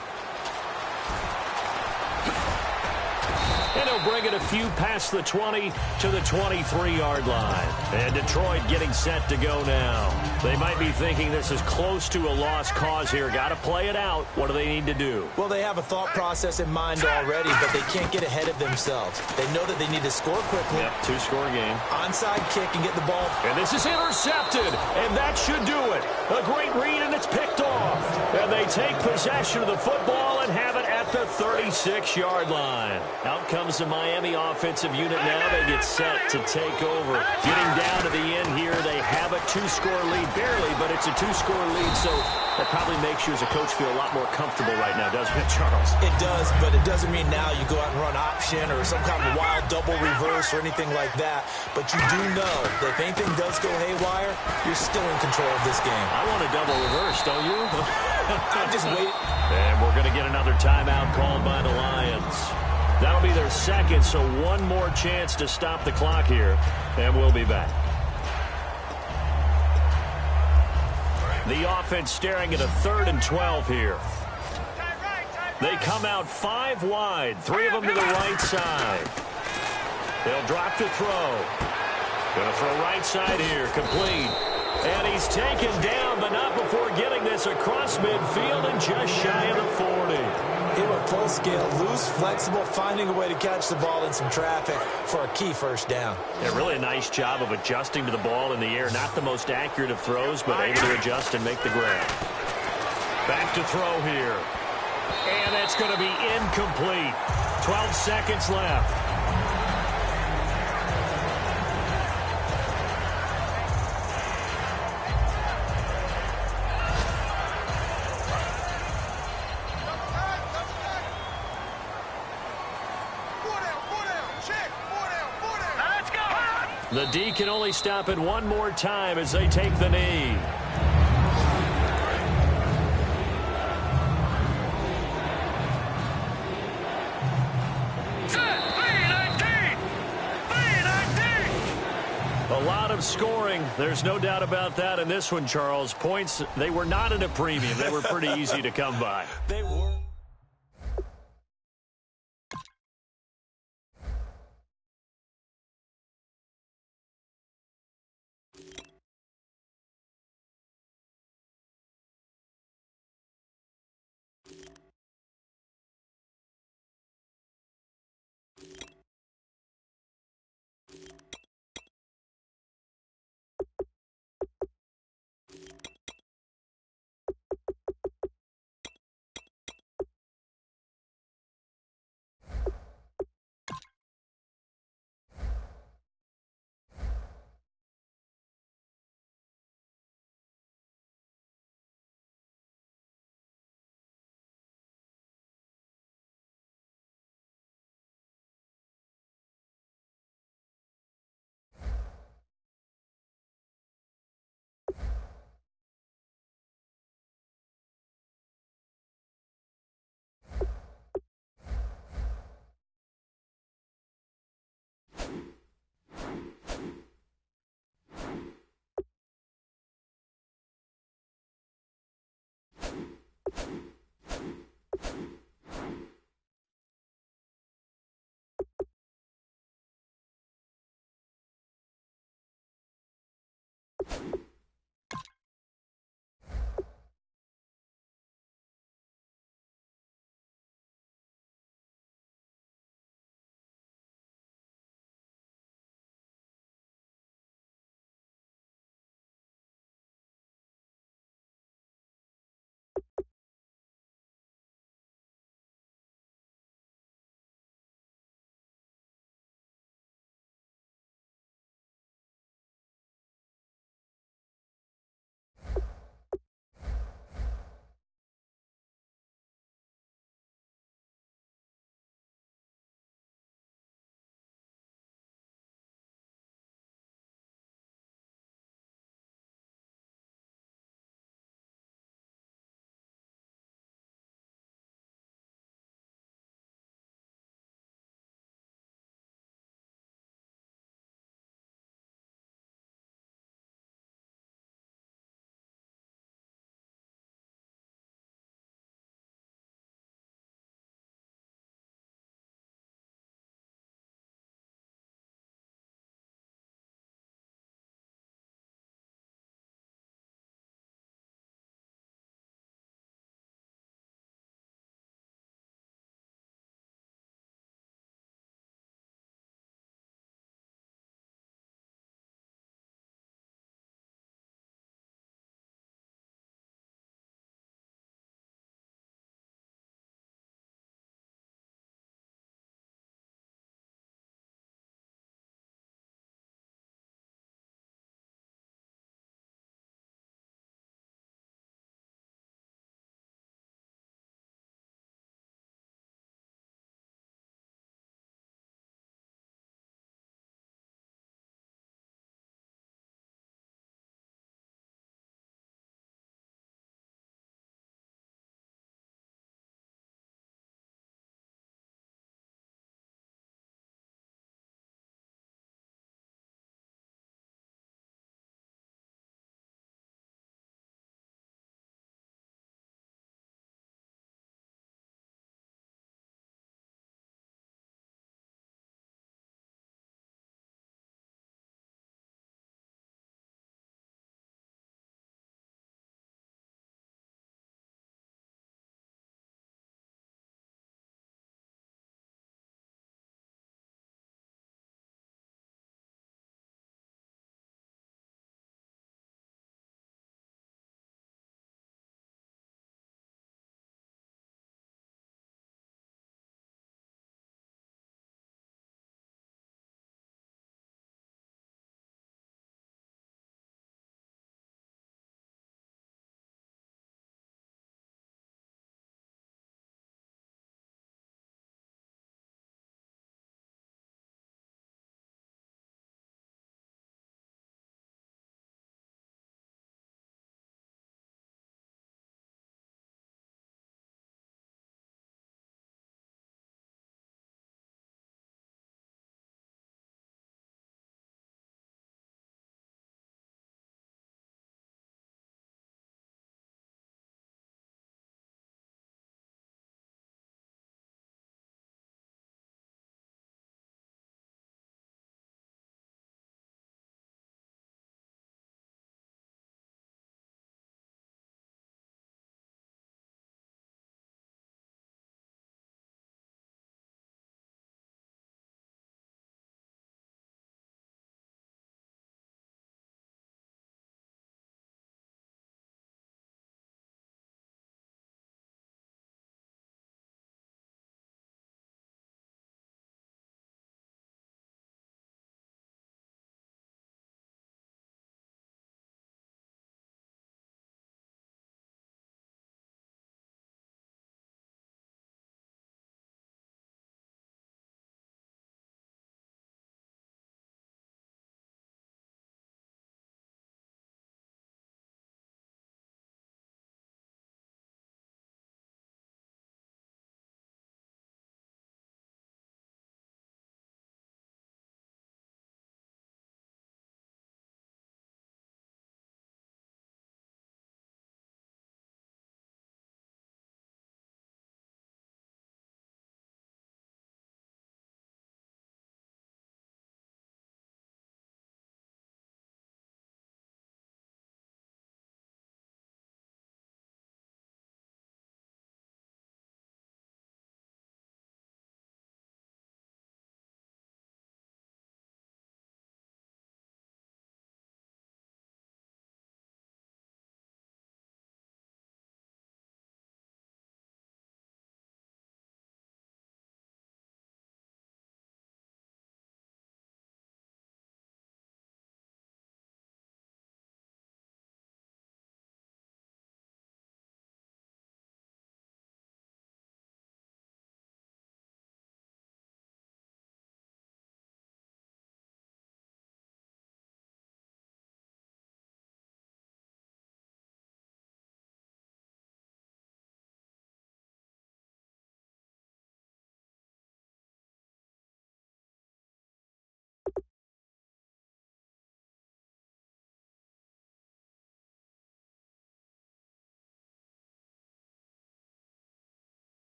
And he'll bring it a few past the 20 to the 23-yard line. And Detroit getting set to go now. They might be thinking this is close to a lost cause here. Got to play it out. What do they need to do? Well, they have a thought process in mind already, but they can't get ahead of themselves. They know that they need to score quickly. Yep, 2-score game. Onside kick and get the ball. And this is intercepted, and that should do it. A great read, and it's picked off. And they take possession of the football and have it at the 36-yard line. Out comes the Miami offensive unit now. They get set to take over. Getting down to the end here, they have a 2-score lead. Barely, but it's a 2-score lead, so that probably makes you as a coach feel a lot more comfortable right now, doesn't it, Charles? It does, but it doesn't mean now you go out and run option or some kind of wild double reverse or anything like that. But you do know that if anything does go haywire, you're still in control of this game. I want a double reverse, don't you? I'm just waiting. And we're going to get another timeout called by the Lions. That'll be their second, so one more chance to stop the clock here, and we'll be back. The offense staring at a 3rd and 12 here. They come out 5 wide, 3 of them to the right side. They'll drop to throw. Going to throw right side here, complete. And he's taken down, but not before getting this across midfield and just shy of the 40. He went full scale, loose, flexible, finding a way to catch the ball in some traffic for a key first down. Yeah, really a nice job of adjusting to the ball in the air. Not the most accurate of throws, but able to adjust and make the grab. Back to throw here. And that's going to be incomplete. 12 seconds left. The D can only stop it one more time as they take the knee. A lot of scoring. There's no doubt about that in this one, Charles. Points, they were not at a premium. They were pretty easy to come by. They were.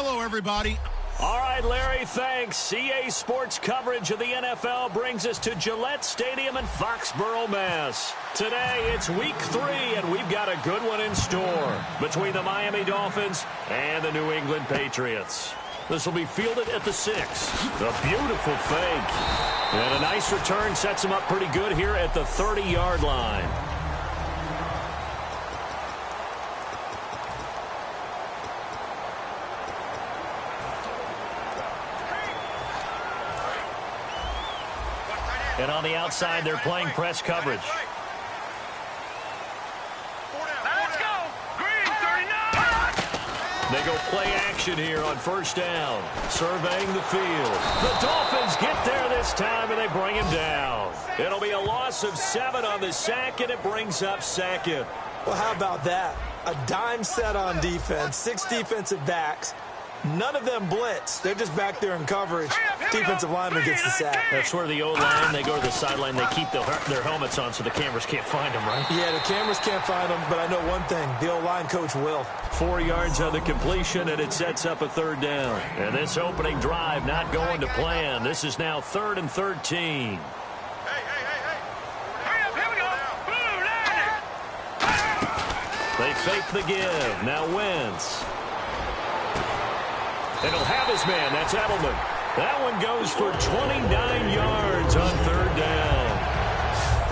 Hello, everybody. All right, Larry, thanks. EA Sports coverage of the NFL brings us to Gillette Stadium in Foxborough, Mass. Today, it's Week 3, and we've got a good one in store between the Miami Dolphins and the New England Patriots. This will be fielded at the 6. A beautiful fake. And a nice return sets him up pretty good here at the 30-yard line. And on the outside, they're playing press coverage. Let's go. Green 39. They go play action here on first down. Surveying the field. The Dolphins get there this time, and they bring him down. It'll be a loss of 7 on the sack, and it brings up second. Well, how about that? A dime set on defense, 6 defensive backs. None of them blitz. They're just back there in coverage. Defensive lineman gets the sack. That's where the O-line, they go to the sideline, they keep their helmets on so the cameras can't find them, right? Yeah, the cameras can't find them, but I know one thing. The O-line coach will. 4 yards on the completion, and it sets up a third down. And this opening drive not going to plan. This is now 3rd and 13. Hey. Hurry up, here we go. Blue, They fake the give. Now Wentz. And he'll have his man. That's Edelman. That one goes for 29 yards on 3rd down.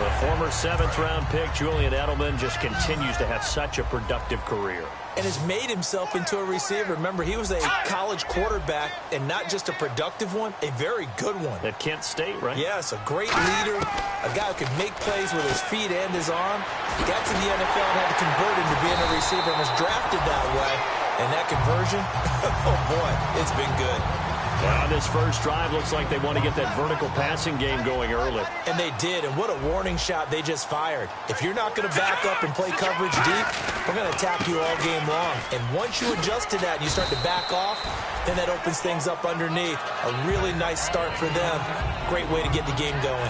The former 7th-round pick, Julian Edelman, just continues to have such a productive career. And has made himself into a receiver. Remember, he was a college quarterback, and not just a productive one, a very good one. At Kent State, right? Yes, a great leader, a guy who could make plays with his feet and his arm. Got to the NFL and had to convert into being a receiver and was drafted that way. And that conversion, oh boy, it's been good. Well, this first drive looks like they want to get that vertical passing game going early. And they did, and what a warning shot they just fired. If you're not going to back up and play coverage deep, we're going to attack you all game long. And once you adjust to that and you start to back off, then that opens things up underneath. A really nice start for them. Great way to get the game going.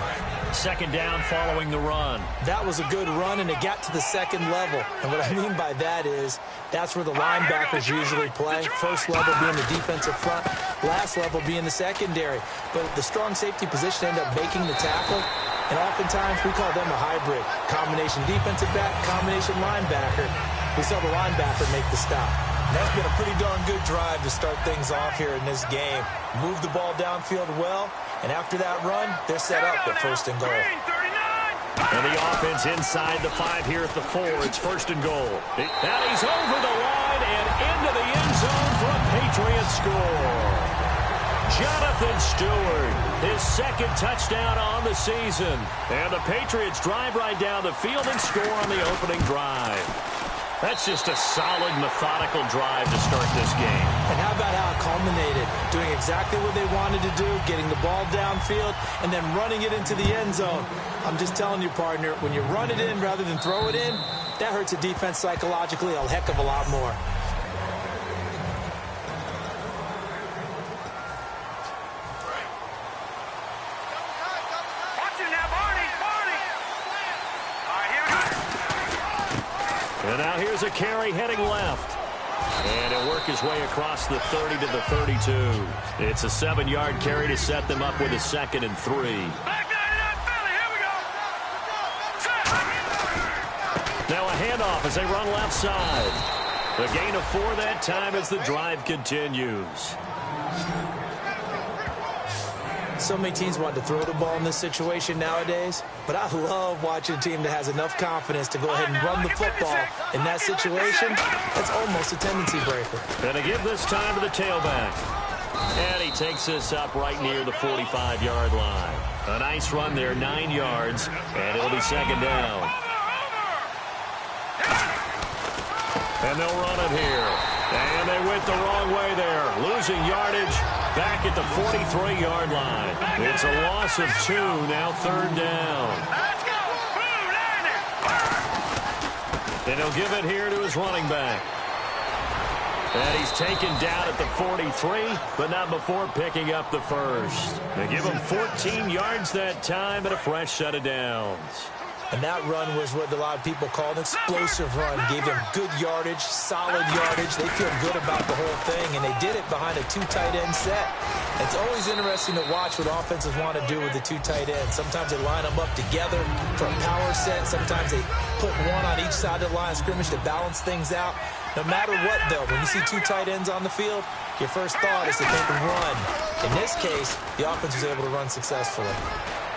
2nd down following the run. That was a good run, and it got to the 2nd level. And what I mean by that is that's where the linebackers usually play. First level being the defensive front, last level being the secondary. But the strong safety position ended up making the tackle, and oftentimes we call them a hybrid. Combination defensive back, combination linebacker. We saw the linebacker make the stop. And that's been a pretty darn good drive to start things off here in this game. Move the ball downfield well, and after that run, they're set up at 1st and goal. green 39. And the offense inside the 5 here at the 4. It's 1st and goal. And he's over the line and into the end zone for a Patriot score. Jonathan Stewart, his 2nd touchdown on the season. And the Patriots drive right down the field and score on the opening drive. That's just a solid, methodical drive to start this game. And how about how it culminated? Doing exactly what they wanted to do, getting the ball downfield, and then running it into the end zone. I'm just telling you, partner, when you run it in rather than throw it in, that hurts a defense psychologically a heck of a lot more. Watch it now, Barney. All right, here we go. And now here's a carry heading left. And he'll work his way across the 30 to the 32. It's a 7-yard carry to set them up with a 2nd and 3. Back 99 Philly. Here we go. Now a handoff as they run left side. A gain of 4 that time as the drive continues. So many teams want to throw the ball in this situation nowadays, but I love watching a team that has enough confidence to go ahead and run the football. In that situation, that's almost a tendency breaker. And to give this time to the tailback. And he takes this up right near the 45-yard line. A nice run there, 9 yards, and it'll be 2nd down. And they'll run it here. And they went the wrong way there, losing yardage back at the 43-yard line. It's a loss of 2, now 3rd down. Let's go. Blue, And he'll give it here to his running back. And he's taken down at the 43, but not before picking up the 1st. They give him 14 yards that time and a fresh set of downs. And that run was what a lot of people call an explosive run. Gave them good yardage, solid yardage. They feel good about the whole thing, and they did it behind a 2 tight end set. It's always interesting to watch what offenses want to do with the 2 tight ends. Sometimes they line them up together for a power set. Sometimes they put one on each side of the line of scrimmage to balance things out. No matter what, though, when you see 2 tight ends on the field, your first thought is that they can run. In this case, the offense was able to run successfully.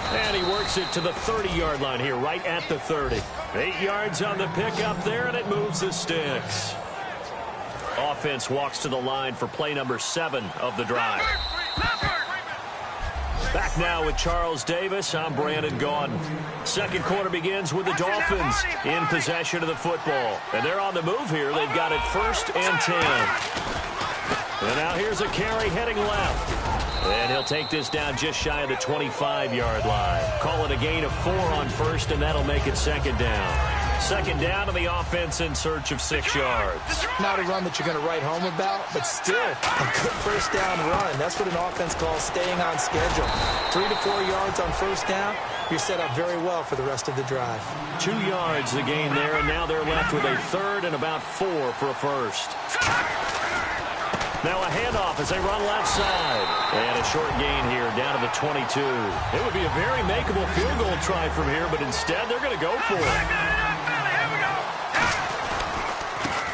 And he works it to the 30-yard line here, right at the 30. 8 yards on the pickup there, and it moves the sticks. Offense walks to the line for play number 7 of the drive. Back now with Charles Davis. I'm Brandon Gaudin. Second quarter begins with the Dolphins in possession of the football. And they're on the move here. They've got it 1st and 10. And now here's a carry heading left. And he'll take this down just shy of the 25-yard line. Call it a gain of 4 on 1st, and that'll make it 2nd down. 2nd down to the offense in search of 6 yards. Not a run that you're going to write home about, but still a good 1st down run. That's what an offense calls staying on schedule. 3 to 4 yards on 1st down. You're set up very well for the rest of the drive. 2 yards the gain there, and now they're left with a 3rd and about 4 for a 1st. Now a handoff as they run left side. And a short gain here down to the 22. It would be a very makeable field goal try from here, but instead they're going to go for it.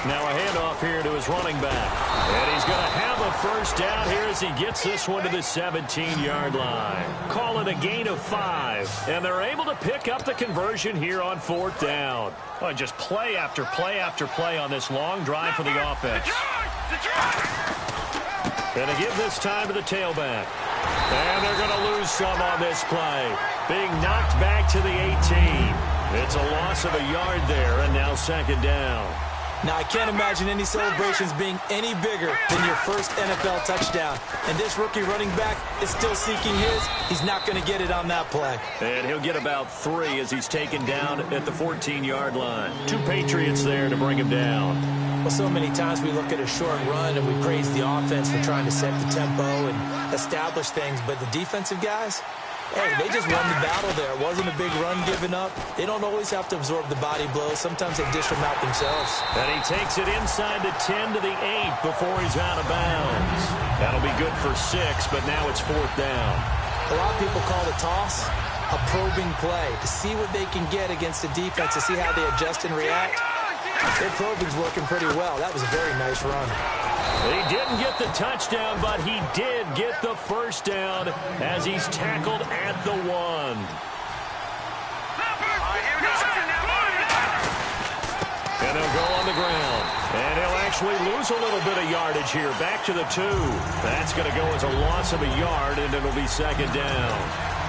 Now a handoff here to his running back. And he's going to have a 1st down here as he gets this one to the 17-yard line. Call it a gain of 5. And they're able to pick up the conversion here on 4th down. Oh, just play after play after play on this long drive for the offense. Going to give this time to the tailback. And they're going to lose some on this play. Being knocked back to the 18. It's a loss of a yard there, and now 2nd down. Now, I can't imagine any celebrations being any bigger than your first NFL touchdown. And this rookie running back is still seeking his. He's not going to get it on that play. And he'll get about 3 as he's taken down at the 14-yard line. 2 Patriots there to bring him down. Well, so many times we look at a short run and we praise the offense for trying to set the tempo and establish things. But the defensive guys, hey, they just won the battle there. It wasn't a big run given up. They don't always have to absorb the body blows. Sometimes they dish them out themselves. And he takes it inside the 10 to the 8 before he's out of bounds. That'll be good for 6, but now it's 4th down. A lot of people call the toss a probing play to see what they can get against the defense, to see how they adjust and react. Their probing's working pretty well. That was a very nice run. He didn't get the touchdown, but he did get the 1st down as he's tackled at the 1. And he'll go on the ground. And he'll actually lose a little bit of yardage here. Back to the 2. That's going to go as a loss of a yard, and it'll be 2nd down.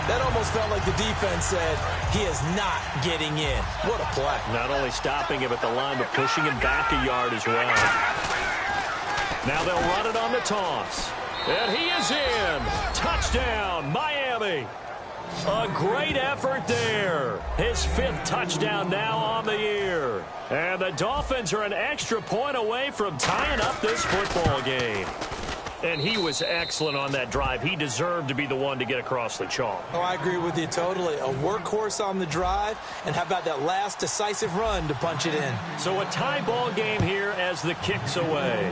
That almost felt like the defense said, he is not getting in. What a play. Not only stopping him at the line, but pushing him back a yard as well. Now they'll run it on the toss. And he is in. Touchdown, Miami. A great effort there. His 5th touchdown now on the year. And the Dolphins are an extra point away from tying up this football game. And he was excellent on that drive. He deserved to be the one to get across the chalk. Oh, I agree with you totally. A workhorse on the drive, and how about that last decisive run to punch it in? So a tie ball game here as the kick's away.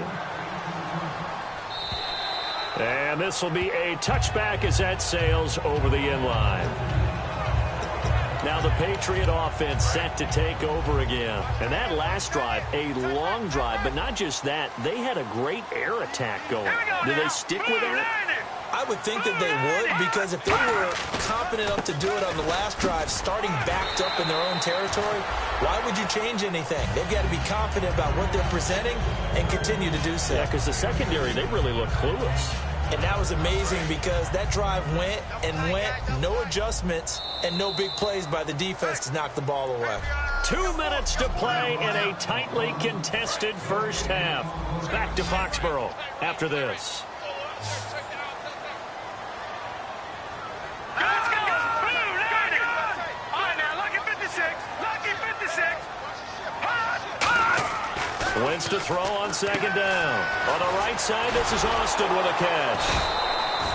And this will be a touchback as that sails over the end line. Now the Patriot offense set to take over again. And that last drive, a long drive, but not just that. They had a great air attack going. Do they stick with that? I would think that they would, because if they were confident enough to do it on the last drive, starting backed up in their own territory, why would you change anything? They've got to be confident about what they're presenting and continue to do so. Yeah, because the secondary, they really look clueless. And that was amazing because that drive went and went, no adjustments, and no big plays by the defense to knock the ball away. 2 minutes to play in a tightly contested first half. Back to Foxborough after this. Let's go! All right, now, lucky 56. Lucky 56. Wentz to throw on 2nd down. On the right side, this is Austin with a catch.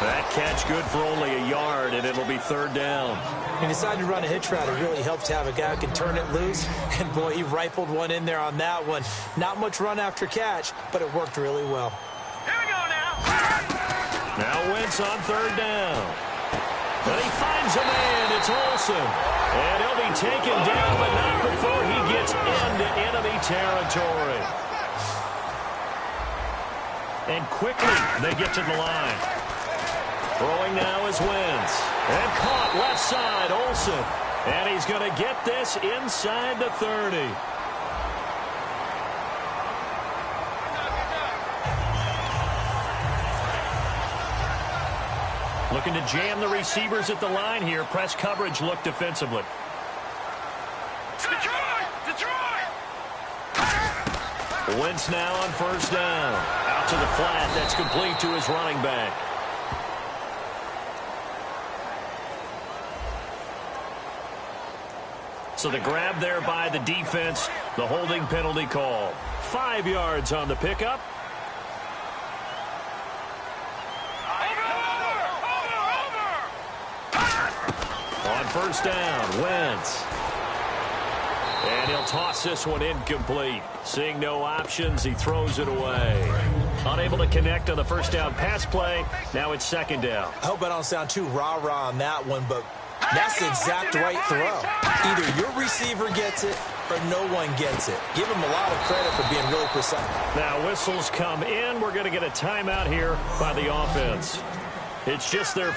That catch good for only a yard, and it'll be third down. He decided to run a hitch route. It really helps to have a guy who can turn it loose. And, boy, he rifled one in there on that one. Not much run after catch, but it worked really well. Here we go now. Now Wentz on third down. But he finds a man. It's Olsen. And he'll be taken down, but not before he gets into enemy territory. And quickly they get to the line. Throwing now is Wentz. And caught left side, Olsen. And he's going to get this inside the 30. Looking to jam the receivers at the line here. Press coverage look defensively. Detroit! Detroit! Wentz now on first down. Out to the flat. That's complete to his running back. So the grab there by the defense. The holding penalty call. 5 yards on the pickup. On first down, Wentz. And he'll toss this one incomplete. Seeing no options, he throws it away. Unable to connect on the first down pass play. Now it's second down. I hope I don't sound too rah-rah on that one, but that's the exact right throw. Either your receiver gets it or no one gets it. Give him a lot of credit for being really precise. Now whistles come in. We're going to get a timeout here by the offense. It's just their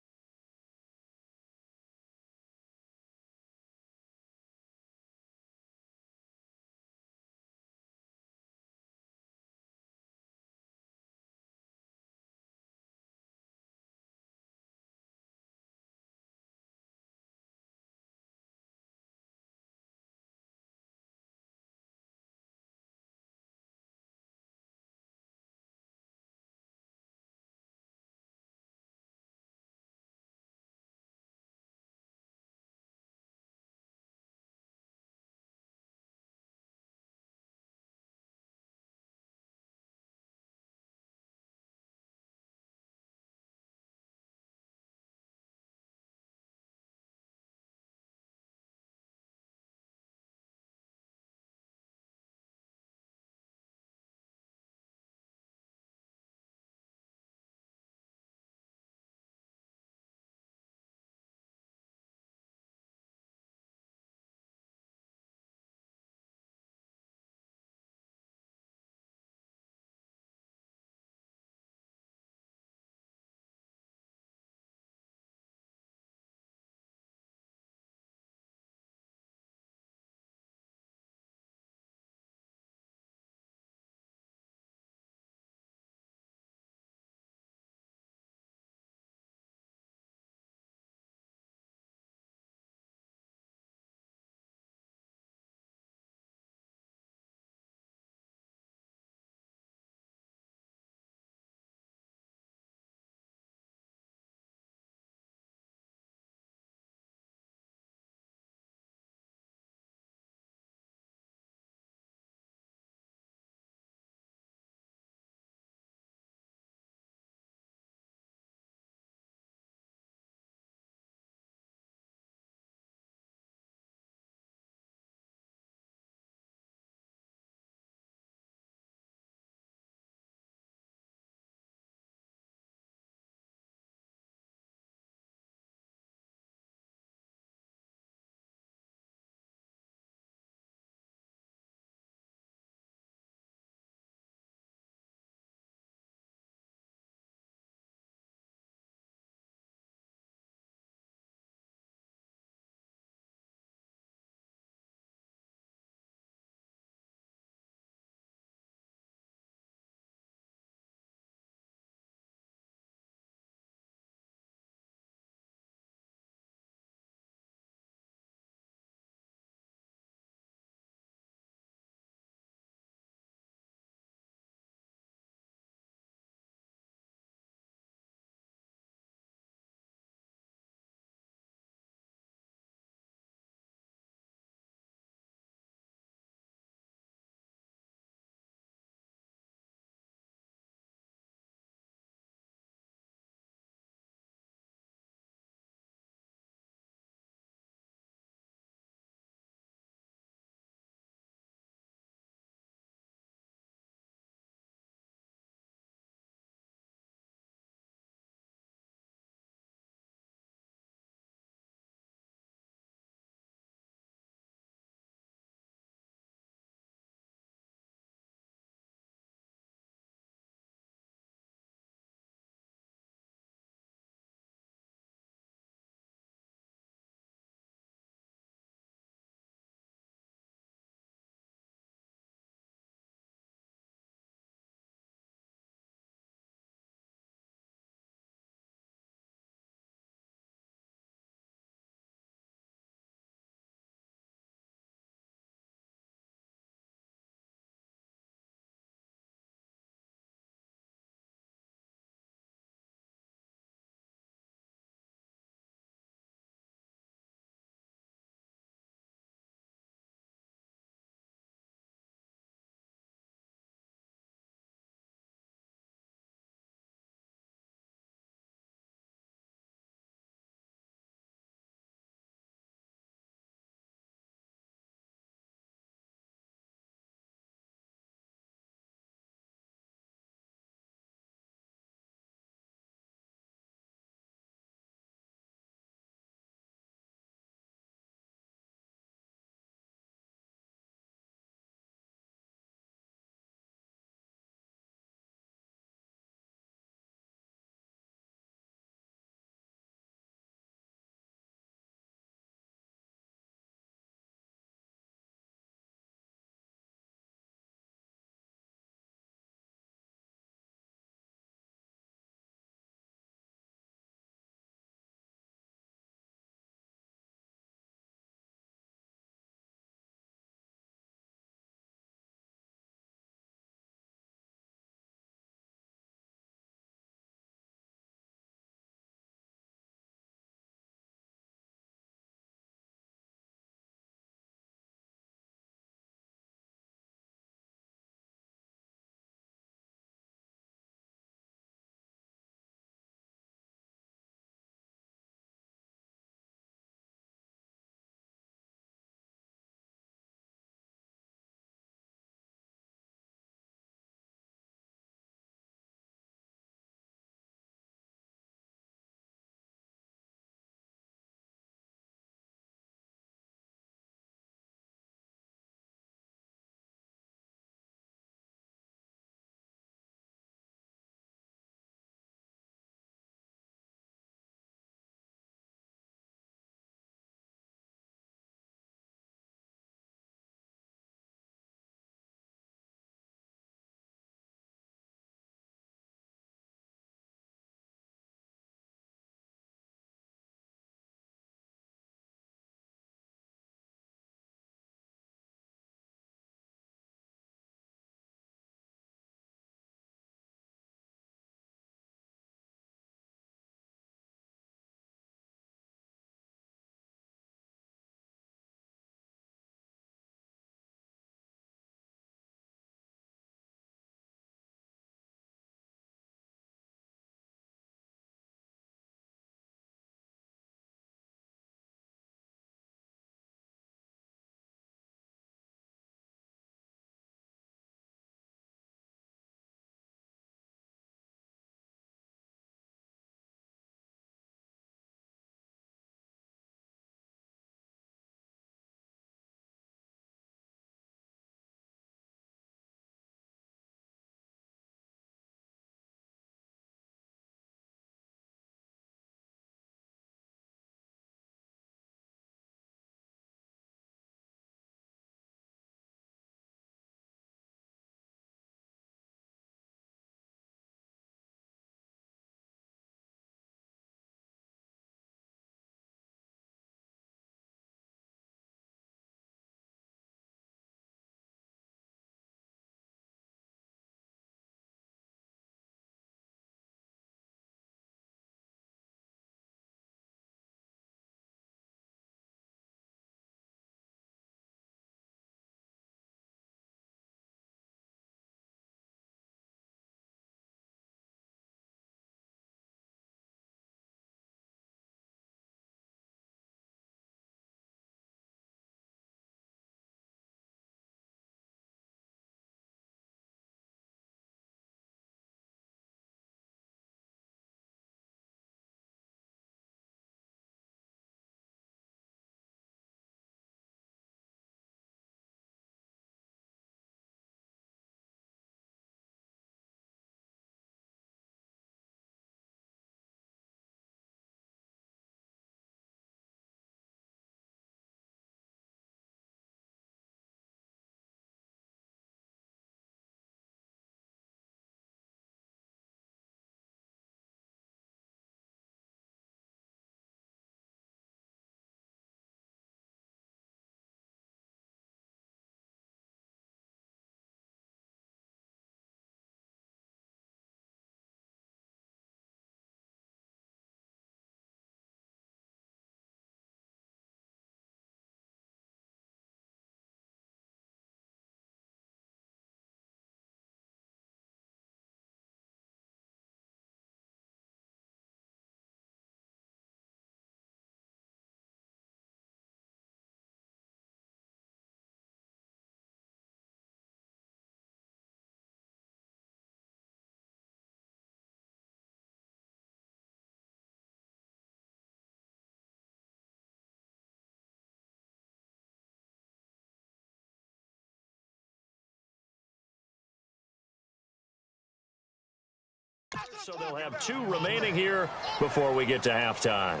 So they'll have 2 remaining here before we get to halftime.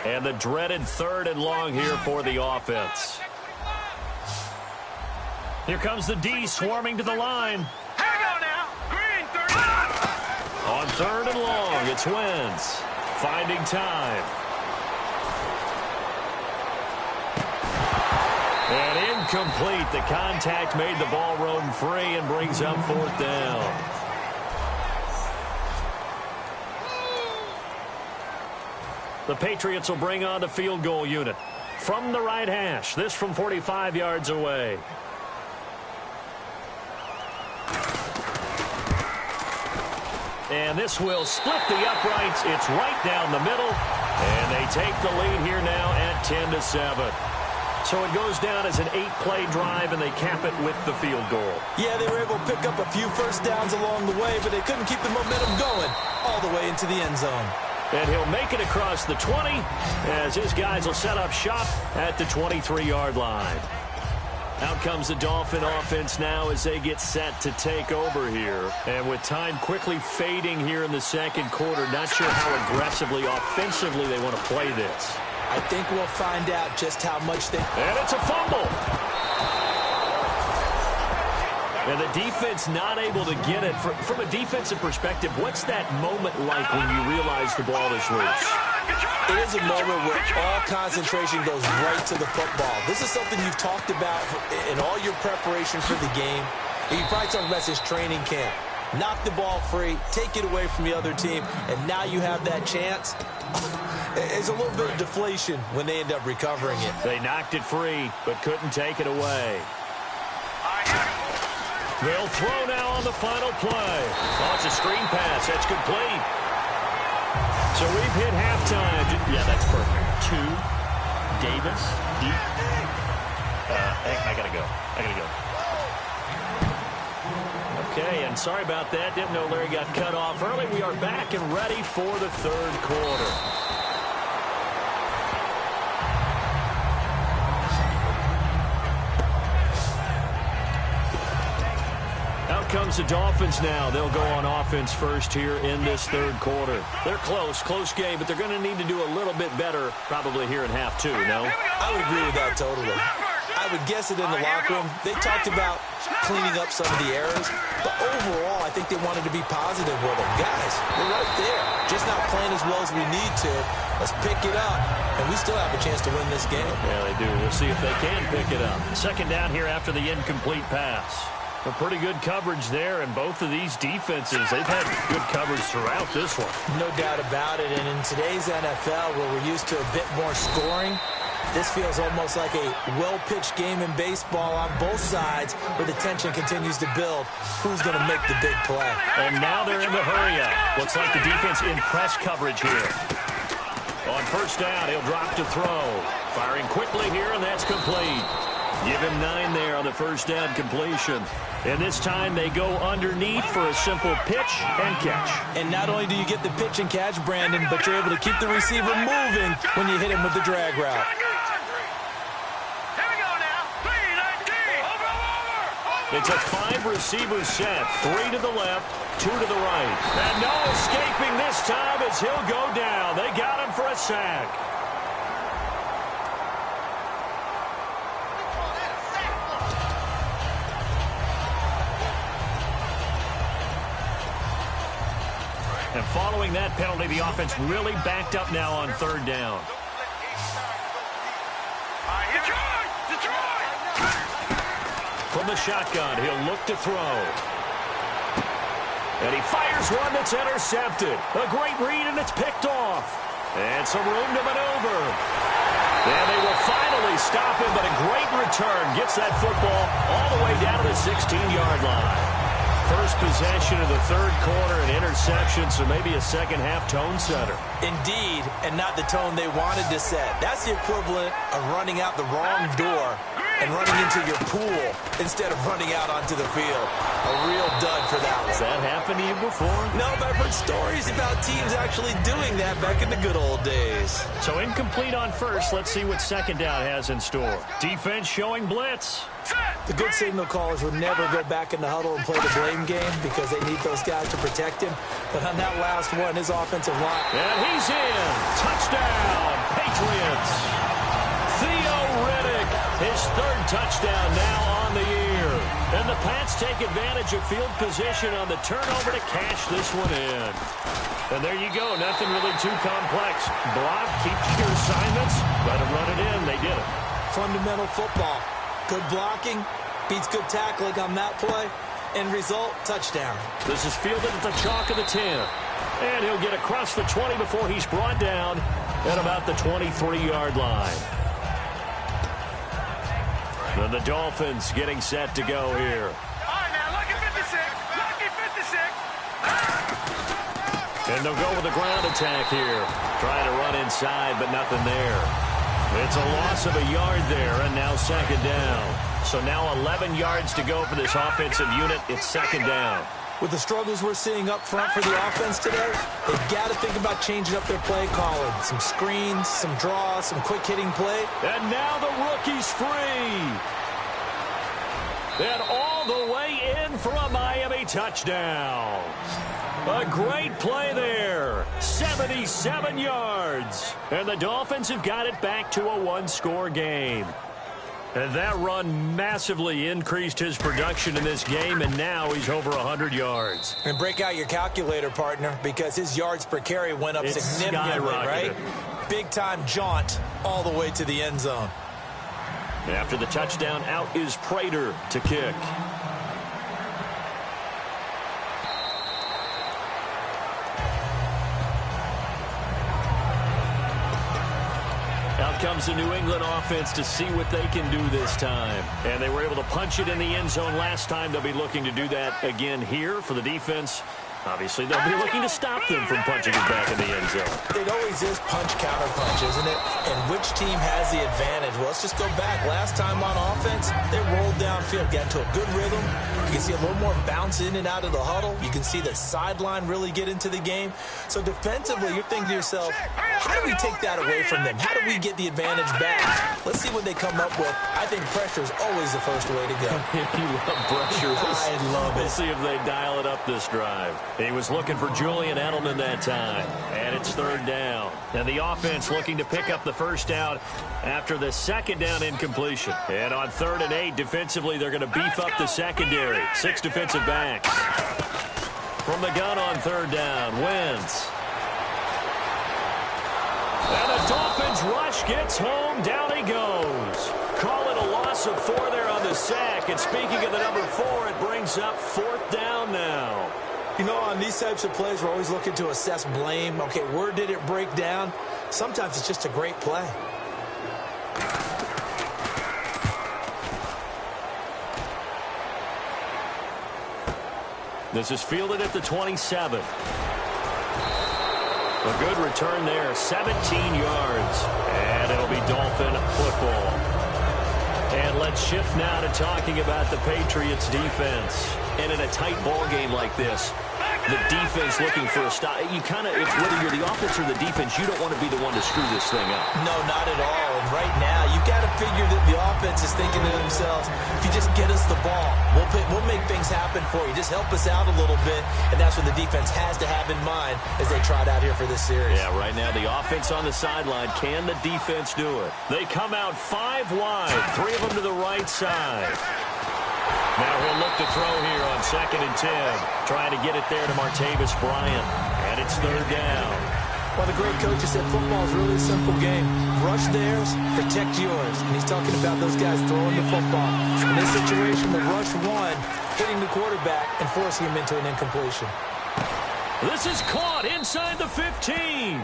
And the dreaded 3rd and long here for the offense. Here comes the D swarming to the line. Hang on now. Green, 30. On 3rd and long, it's Wentz finding time. And incomplete. The contact made the ball roam free and brings up 4th down. The Patriots will bring on the field goal unit from the right hash. This from 45 yards away. And this will split the uprights. It's right down the middle. And they take the lead here now at 10-7. So it goes down as an 8-play drive, and they cap it with the field goal. Yeah, they were able to pick up a few first downs along the way, but they couldn't keep the momentum going all the way into the end zone. And he'll make it across the 20 as his guys will set up shop at the 23-yard line. Out comes the Dolphin offense now as they get set to take over here. And with time quickly fading here in the second quarter, not sure how aggressively, offensively they want to play this. I think we'll find out just how much they... And it's a fumble. And the defense not able to get it. From a defensive perspective, what's that moment like when you realize the ball is loose? It is a moment where all concentration goes right to the football. This is something you've talked about in all your preparation for the game. You probably talked about this training camp. Knock the ball free, take it away from the other team, and now you have that chance. It's a little bit of deflation when they end up recovering it. They knocked it free, but couldn't take it away. They'll throw now on the final play. Oh, it's a screen pass. That's complete. So we've hit halftime. Yeah, that's perfect. 2, Davis, deep. I got to go. Okay, and sorry about that. Didn't know Larry got cut off early. We are back and ready for the 3rd quarter. Out comes the Dolphins now. They'll go on offense first here in this 3rd quarter. They're close game, but they're going to need to do a little bit better probably here in half 2, no? I would agree with that totally. I would guess it in the locker room. They talked about cleaning up some of the errors, but overall, I think they wanted to be positive with them. Guys, we're right there. Just not playing as well as we need to. Let's pick it up, and we still have a chance to win this game. Yeah, they do. We'll see if they can pick it up. 2nd down here after the incomplete pass. A pretty good coverage there, and both of these defenses, they've had good coverage throughout this one. No doubt about it, and in today's NFL, where we're used to a bit more scoring, this feels almost like a well-pitched game in baseball on both sides where the tension continues to build. Who's going to make the big play? And now they're in the hurry-up. Looks like the defense in press coverage here. On 1st down, he'll drop to throw. Firing quickly here, and that's complete. Give him 9 there on the 1st down completion. And this time they go underneath for a simple pitch and catch. And not only do you get the pitch and catch, Brandon, but you're able to keep the receiver moving when you hit him with the drag route. It's a 5-receiver set. 3 to the left, 2 to the right. And no escaping this time as he'll go down. They got him for a sack. And following that penalty, the offense really backed up now on 3rd down. From the shotgun, he'll look to throw. And he fires one that's intercepted. A great read, and it's picked off. And some room to maneuver. And they will finally stop him, but a great return gets that football all the way down to the 16-yard line. First possession of the 3rd quarter, an interception, so maybe a second-half tone setter. Indeed, and not the tone they wanted to set. That's the equivalent of running out the wrong door and running into your pool instead of running out onto the field. A real dud for that one. Has that happened to you before? No, but I've heard stories about teams actually doing that back in the good old days. So incomplete on first. Let's see what second down has in store. Defense showing blitz. The good signal callers would never go back in the huddle and play the blame game because they need those guys to protect him. But on that last one, his offensive line. And he's in. Touchdown, Patriots. Theo Riddick, his third touchdown now on the year. And the Pats take advantage of field position on the turnover to cash this one in. And there you go. Nothing really too complex. Block, keep to your assignments. Let them run it in. They did it. Fundamental football. Good blocking, beats good tackling on that play. End result, touchdown. This is fielded at the chalk of the 10. And he'll get across the 20 before he's brought down at about the 23-yard line. And the Dolphins getting set to go here. All right, now, lucky 56. Lucky 56. And they'll go with a ground attack here. Trying to run inside, but nothing there. It's a loss of a yard there, and now second down. So now 11 yards to go for this offensive unit. It's second down. With the struggles we're seeing up front for the offense today, they've got to think about changing up their play calling. Some screens, some draws, some quick-hitting play. And now the rookie's free. And all the way in for a Miami touchdown. A great play there. 77 yards. And the Dolphins have got it back to a one-score game. And that run massively increased his production in this game, and now he's over 100 yards. And break out your calculator, partner, because his yards per carry went up significantly, right? Big-time jaunt all the way to the end zone. After the touchdown, out is Prater to kick. Out comes the New England offense to see what they can do this time. And they were able to punch it in the end zone last time. They'll be looking to do that again here for the defense. Obviously, they'll be looking to stop them from punching it back in the end zone. It always is punch-counter-punch, isn't it? And which team has the advantage? Well, let's just go back. Last time on offense, they rolled downfield, got into a good rhythm. You can see a little more bounce in and out of the huddle. You can see the sideline really get into the game. So defensively, you're thinking to yourself, how do we take that away from them? How do we get the advantage back? Let's see what they come up with. I think pressure is always the first way to go. You love pressure. I love it. We'll see if they dial it up this drive. He was looking for Julian Edelman that time. And it's third down. And the offense looking to pick up the first down after the second down incompletion. And on 3rd and 8, defensively, they're going to beef up the secondary. 6 defensive backs. From the gun on 3rd down, Wentz. And the Dolphins rush gets home. Down he goes. Call it a loss of 4 there on the sack. And speaking of the number 4, it brings up 4th down now. You know, on these types of plays, we're always looking to assess blame. Okay, where did it break down? Sometimes it's just a great play. This is fielded at the 27. A good return there, 17 yards. And it'll be Dolphin football. And let's shift now to talking about the Patriots defense. And in a tight ball game like this, the defense looking for a stop. You kind of, whether you're the offense or the defense, you don't want to be the one to screw this thing up. No, not at all. And right now, you've got to figure that the offense is thinking to themselves, if you just get us the ball, we'll make things happen for you. Just help us out a little bit. And that's what the defense has to have in mind as they trot out here for this series. Yeah, right now, the offense on the sideline. Can the defense do it? They come out 5 wide, 3 of them to the right side. Now he'll look to throw here on 2nd and 10. Trying to get it there to Martavis Bryant. And it's 3rd down. Well, the great coach has said football is really a simple game. Rush theirs, protect yours. And he's talking about those guys throwing the football. In this situation, the rush one, hitting the quarterback and forcing him into an incompletion. This is caught inside the 15.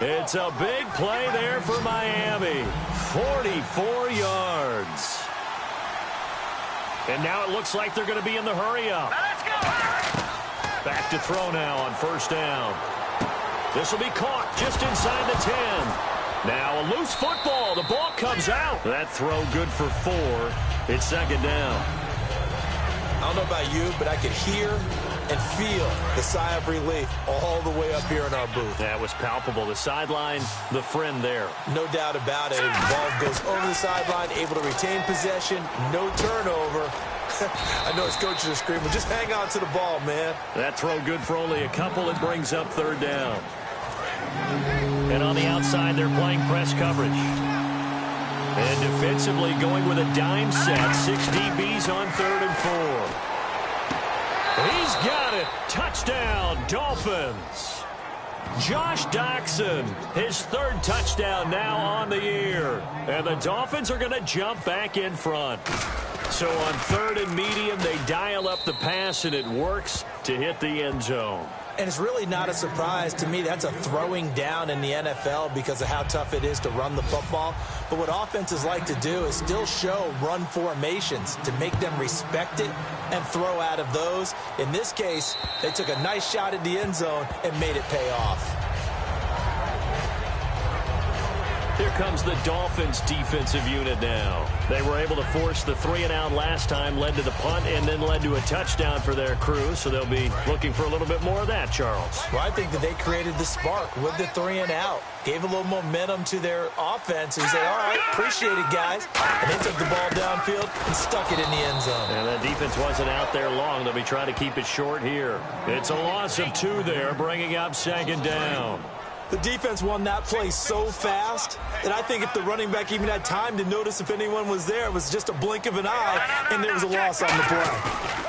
It's a big play there for Miami. 44 yards. And now it looks like they're going to be in the hurry-up. Let's go. Back to throw now on 1st down. This will be caught just inside the 10. Now a loose football. The ball comes out. That throw good for 4. It's second down. I don't know about you, but I could hear and feel the sigh of relief all the way up here in our booth. That was palpable. The sideline, the friend there. No doubt about it. Ball goes over the sideline, able to retain possession, no turnover. I know his coaches are screaming, just hang on to the ball, man. That throw good for only a couple. It brings up third down. And on the outside, they're playing press coverage. And defensively going with a dime set. 6 DBs on 3rd and 4. He's got it. Touchdown, Dolphins. Josh Doctson, his 3rd touchdown now on the year. And the Dolphins are going to jump back in front. So on 3rd and medium, they dial up the pass, and it works to hit the end zone. And it's really not a surprise to me. That's a throwing down in the NFL because of how tough it is to run the football. But what offenses like to do is still show run formations to make them respect it and throw out of those. In this case, they took a nice shot at the end zone and made it pay off. Here comes the Dolphins defensive unit now. They were able to force the 3-and-out last time, led to the punt, and then led to a touchdown for their crew. So they'll be looking for a little bit more of that, Charles. Well, I think that they created the spark with the 3-and-out. Gave a little momentum to their offense and said, all right, appreciate it, guys. And they took the ball downfield and stuck it in the end zone. And that defense wasn't out there long. They'll be trying to keep it short here. It's a loss of 2 there, bringing up second down. The defense won that play so fast that I think if the running back even had time to notice if anyone was there, it was just a blink of an eye, and there was a loss on the play.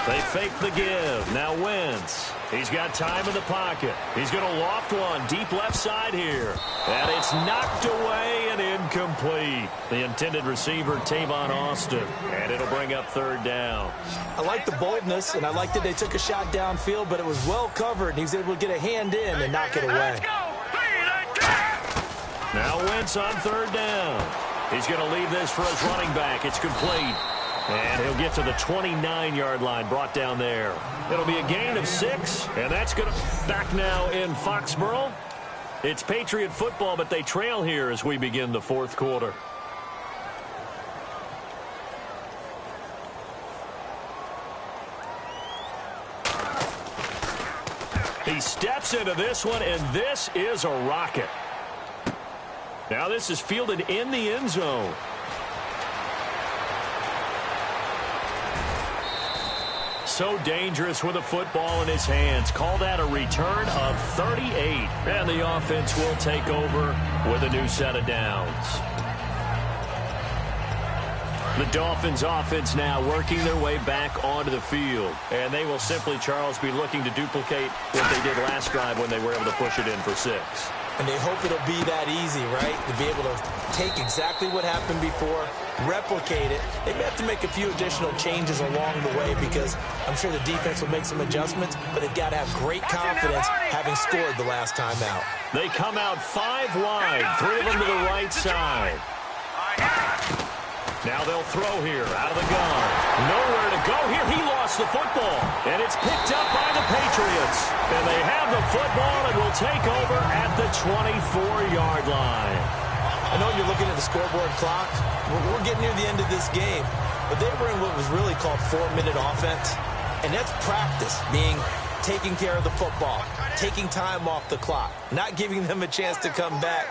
They fake the give. Now Wentz. He's got time in the pocket. He's going to loft one deep left side here. And it's knocked away and incomplete. The intended receiver, Tavon Austin. And it'll bring up third down. I like the boldness, and I like that they took a shot downfield, but it was well covered, and he was able to get a hand in and knock it away. Now Wentz on third down. He's going to leave this for his running back. It's complete. And he'll get to the 29-yard line, brought down there. It'll be a gain of 6, and that's going to back now in Foxborough. It's Patriot football, but they trail here as we begin the 4th quarter. He steps into this one, and this is a rocket. Now this is fielded in the end zone. So dangerous with a football in his hands. Call that a return of 38. And the offense will take over with a new set of downs. The Dolphins offense now working their way back onto the field. And they will simply, Charles, be looking to duplicate what they did last drive when they were able to push it in for 6. And they hope it'll be that easy, right? To be able to take exactly what happened before, replicate it. They may have to make a few additional changes along the way because I'm sure the defense will make some adjustments, but they've got to have great confidence having scored the last time out. They come out 5 wide, 3 of them to the right side. Now they'll throw here out of the gun. Nowhere to go here. He lost the football. And it's picked up by the Patriots. And they have the football and will take over at the 24-yard line. I know you're looking at the scoreboard clock. We're getting near the end of this game. But they were in what was really called 4-minute offense. And that's practice, meaning taking care of the football, taking time off the clock, not giving them a chance to come back.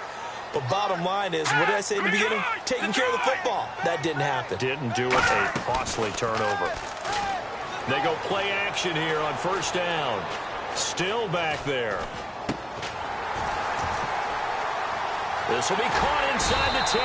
But bottom line is, what did I say in the beginning? Taking care of the football. That didn't happen. Didn't do it. A costly turnover. They go play action here on first down. Still back there. This will be caught inside the 10.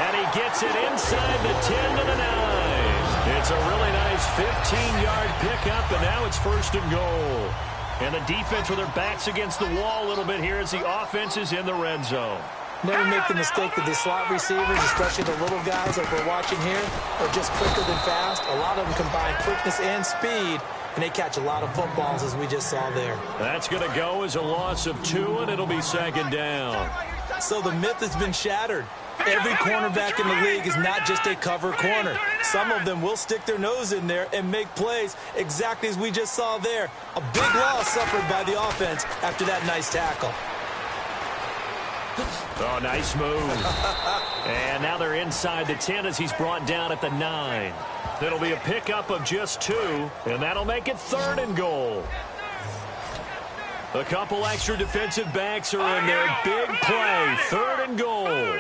And he gets it inside the 10 to the 9. It's a really nice 15-yard pickup, and now it's first and goal. And the defense with their backs against the wall a little bit here as the offense is in the red zone. Never make the mistake that the slot receivers, especially the little guys like we're watching here, are just quicker than fast. A lot of them combine quickness and speed, and they catch a lot of footballs as we just saw there. That's going to go as a loss of 2, and it'll be second down. So the myth has been shattered. Every cornerback in the league is not just a cover corner. Some of them will stick their nose in there and make plays exactly as we just saw there. A big loss suffered by the offense after that nice tackle. Oh, nice move. And now they're inside the 10 as he's brought down at the 9. It'll be a pickup of just 2, and that'll make it 3rd and goal. A couple extra defensive backs are in there. Big play. 3rd and goal.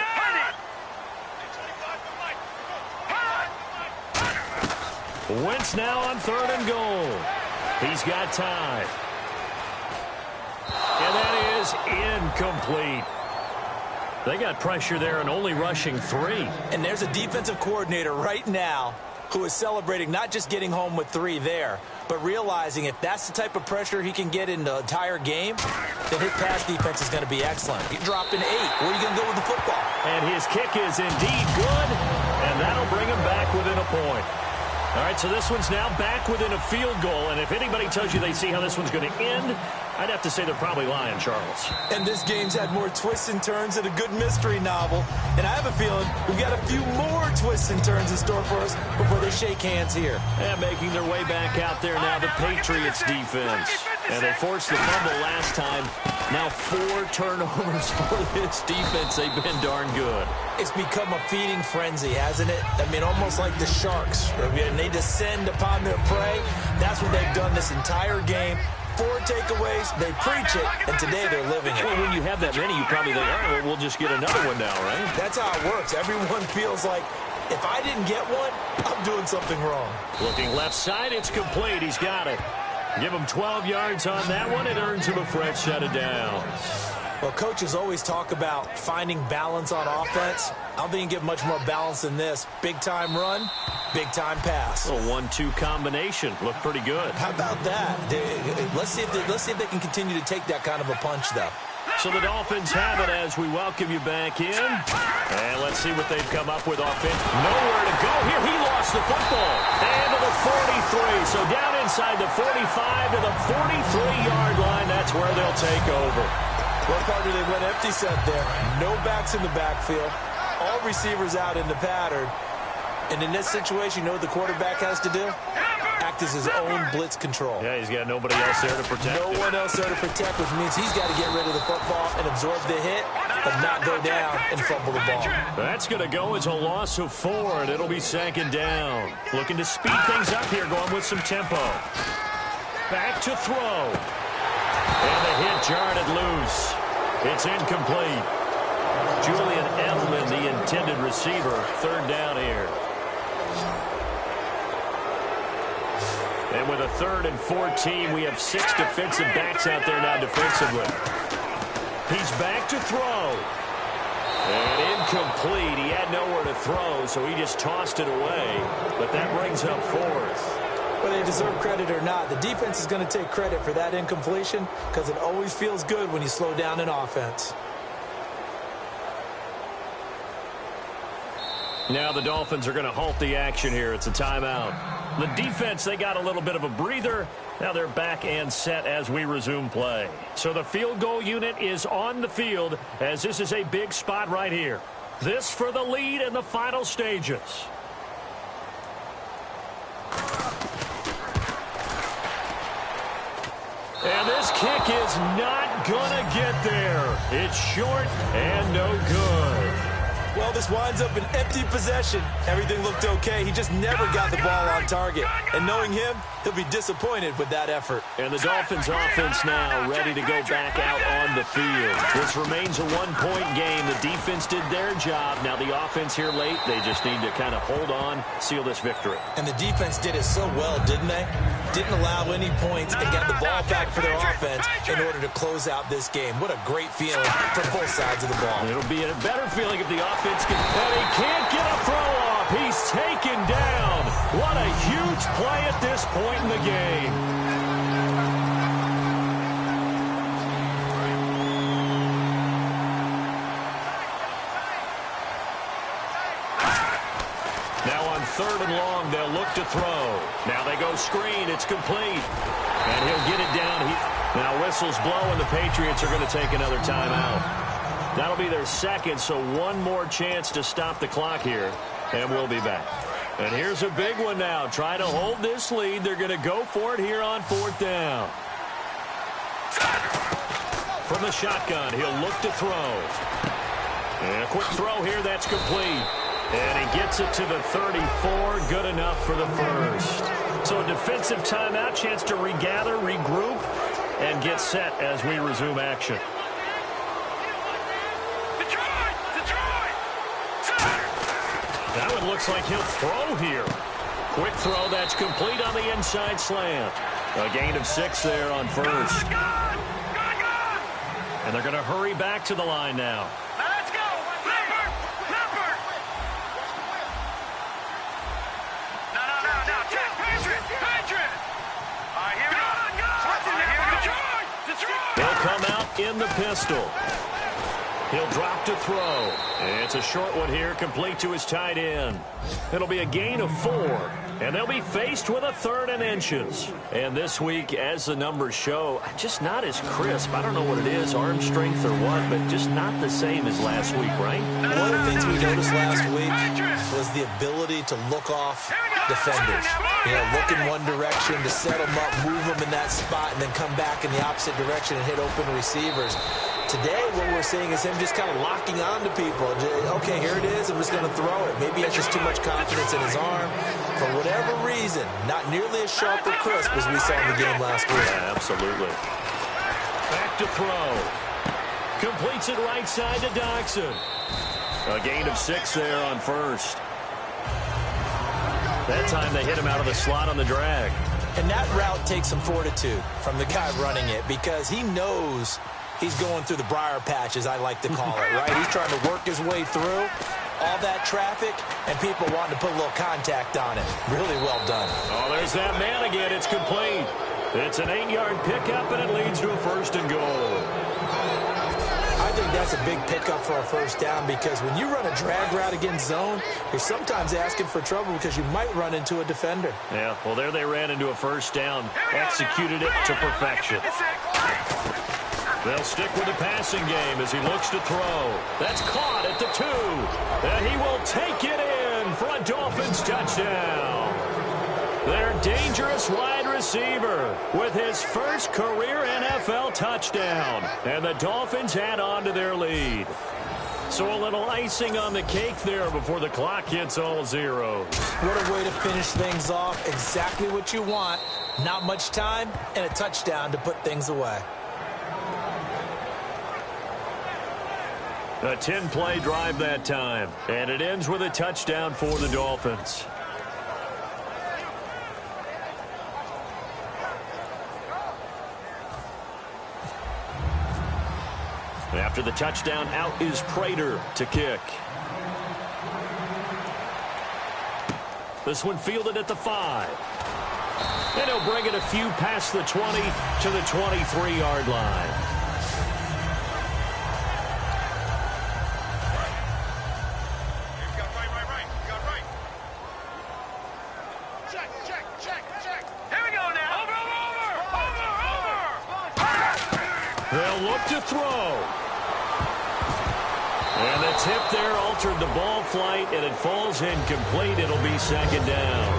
Wentz now on 3rd and goal. He's got time. And that is incomplete. They got pressure there and only rushing 3. And there's a defensive coordinator right now who is celebrating not just getting home with 3 there, but realizing if that's the type of pressure he can get in the entire game, then his pass defense is going to be excellent. He dropped an 8. Where are you going to go with the football? And his kick is indeed good, and that'll bring him back within a point. All right, so this one's now back within a field goal, and if anybody tells you they see how this one's going to end, I'd have to say they're probably lying, Charles. And this game's had more twists and turns than a good mystery novel, and I have a feeling we've got a few more twists and turns in store for us before they shake hands here. And making their way back out there now, the Patriots defense. And they forced the fumble last time. Now 4 turnovers for this defense. They've been darn good. It's become a feeding frenzy, hasn't it? I mean, almost like the sharks. And they descend upon their prey. That's what they've done this entire game. 4 takeaways, they preach it, and today they're living it. Well, when you have that many, you probably think, all right, well, we'll just get another one now, right? That's how it works. Everyone feels like, if I didn't get one, I'm doing something wrong. Looking left side, it's complete. He's got it. Give him 12 yards on that one. It earns him a fresh set of downs. Well, coaches always talk about finding balance on offense. I don't think you can get much more balance than this. Big-time run, big-time pass. A 1-2 combination. Looked pretty good. How about that? Let's see if they can continue to take that kind of a punch, though. So the Dolphins have it as we welcome you back in. And let's see what they've come up with offense. Nowhere to go here. He lost the football. And to the 43. So down inside the 45 to the 43-yard line. That's where they'll take over. Well, partner, they went empty set there. No backs in the backfield. All receivers out in the pattern. And in this situation, you know what the quarterback has to do? Act as his own blitz control. Yeah, he's got nobody else there to protect him. No one else there to protect, which means he's got to get rid of the football and absorb the hit, but not go down and fumble the ball. That's going to go as a loss of 4, and it'll be 2nd down. Looking to speed things up here, going with some tempo. Back to throw. And the hit jarred it loose. It's incomplete. Julian Edelman, the intended receiver. 3rd down here. And with a 3rd and 14, we have 6 defensive backs out there now defensively. He's back to throw. And incomplete. He had nowhere to throw, so he just tossed it away. But that brings up 4th. Whether they deserve credit or not, the defense is going to take credit for that incompletion because it always feels good when you slow down an offense. Now the Dolphins are going to halt the action here. It's a timeout. The defense, they got a little bit of a breather. Now they're back and set as we resume play. So the field goal unit is on the field as this is a big spot right here. This for the lead in the final stages. And this kick is not going to get there. It's short and no good. Well, this winds up an empty possession. Everything looked okay. He just never got the ball on target. And knowing him, he'll be disappointed with that effort. And the Dolphins offense now ready to go back out on the field. This remains a 1-point game. The defense did their job. Now the offense here late, they just need to kind of hold on, seal this victory. And the defense did it so well, didn't they? Didn't allow any points and got the ball back for their offense in order to close out this game. What a great feeling for both sides of the ball. It'll be a better feeling if the offense can, but he can't get a throw off. He's taken down. What a huge play at this point in the game. Now on 3rd and long, they'll look to throw. Now they go screen. It's complete. And he'll get it down. Now whistles blow, and the Patriots are going to take another timeout. That'll be their 2nd, so one more chance to stop the clock here, and we'll be back. And here's a big one now. Trying to hold this lead. They're going to go for it here on 4th down. From the shotgun, he'll look to throw. And a quick throw here, that's complete. And he gets it to the 34, good enough for the first. So a defensive timeout, chance to regather, regroup, and get set as we resume action. Now it looks like he'll throw here. Quick throw, that's complete on the inside slant. A gain of 6 there on first. And they're going to hurry back to the line now. Let's go! Leopard! Leopard! No. Jack, Patriot! Patriot! All right, here we go. Detroit! They'll come out in the pistol. He'll drop to throw. It's a short one here, complete to his tight end. It'll be a gain of 4, and they'll be faced with a 3rd and inches. And this week, as the numbers show, just not as crisp. I don't know what it is, arm strength or what, but just not the same as last week, right? One of the things we noticed last week was the ability to look off defenders. Look in one direction to set them up, move them in that spot, and then come back in the opposite direction and hit open receivers. Today, what we're seeing is him just kind of locking on to people. Okay, here it is. I'm just going to throw it. Maybe he has just too much confidence in his arm. For whatever reason, not nearly as sharp or crisp as we saw in the game last week. Yeah, absolutely. Back to throw. Completes it right side to Doxson. A gain of 6 there on first. That time they hit him out of the slot on the drag. And that route takes some fortitude from the guy running it because he knows he's going through the briar patch, as I like to call it, right? He's trying to work his way through all that traffic and people wanting to put a little contact on it. Really well done. Oh, there's that man again. It's complete. It's an 8-yard pickup, and it leads to a 1st and goal. I think that's a big pickup for a 1st down because when you run a drag route against zone, you're sometimes asking for trouble because you might run into a defender. Yeah, well, there they ran into a 1st down, executed it to perfection. They'll stick with the passing game as he looks to throw. That's caught at the 2. And he will take it in for a Dolphins touchdown. Their dangerous wide receiver with his first career NFL touchdown. And the Dolphins add on to their lead. So a little icing on the cake there before the clock hits all zeros. What a way to finish things off. Exactly what you want. Not much time and a touchdown to put things away. A 10-play drive that time, and it ends with a touchdown for the Dolphins. After the touchdown, out is Prater to kick. This one fielded at the 5. And he'll bring it a few past the 20 to the 23-yard line. They'll look to throw. And the tip there altered the ball flight, and it falls incomplete. It'll be 2nd down.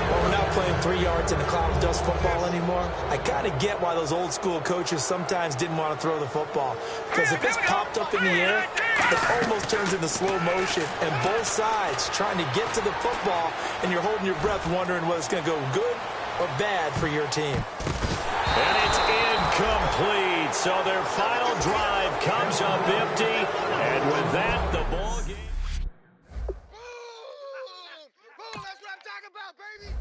Well, we're not playing 3 yards in the cloud of dust football anymore. I kind of get why those old school coaches sometimes didn't want to throw the football. Because if it's popped up in the air, it almost turns into slow motion. And both sides trying to get to the football, and you're holding your breath wondering whether it's going to go good or bad for your team. And it's incomplete. So their final drive comes up empty. And with that, the ball game. Boom! Boom! That's what I'm talking about, baby!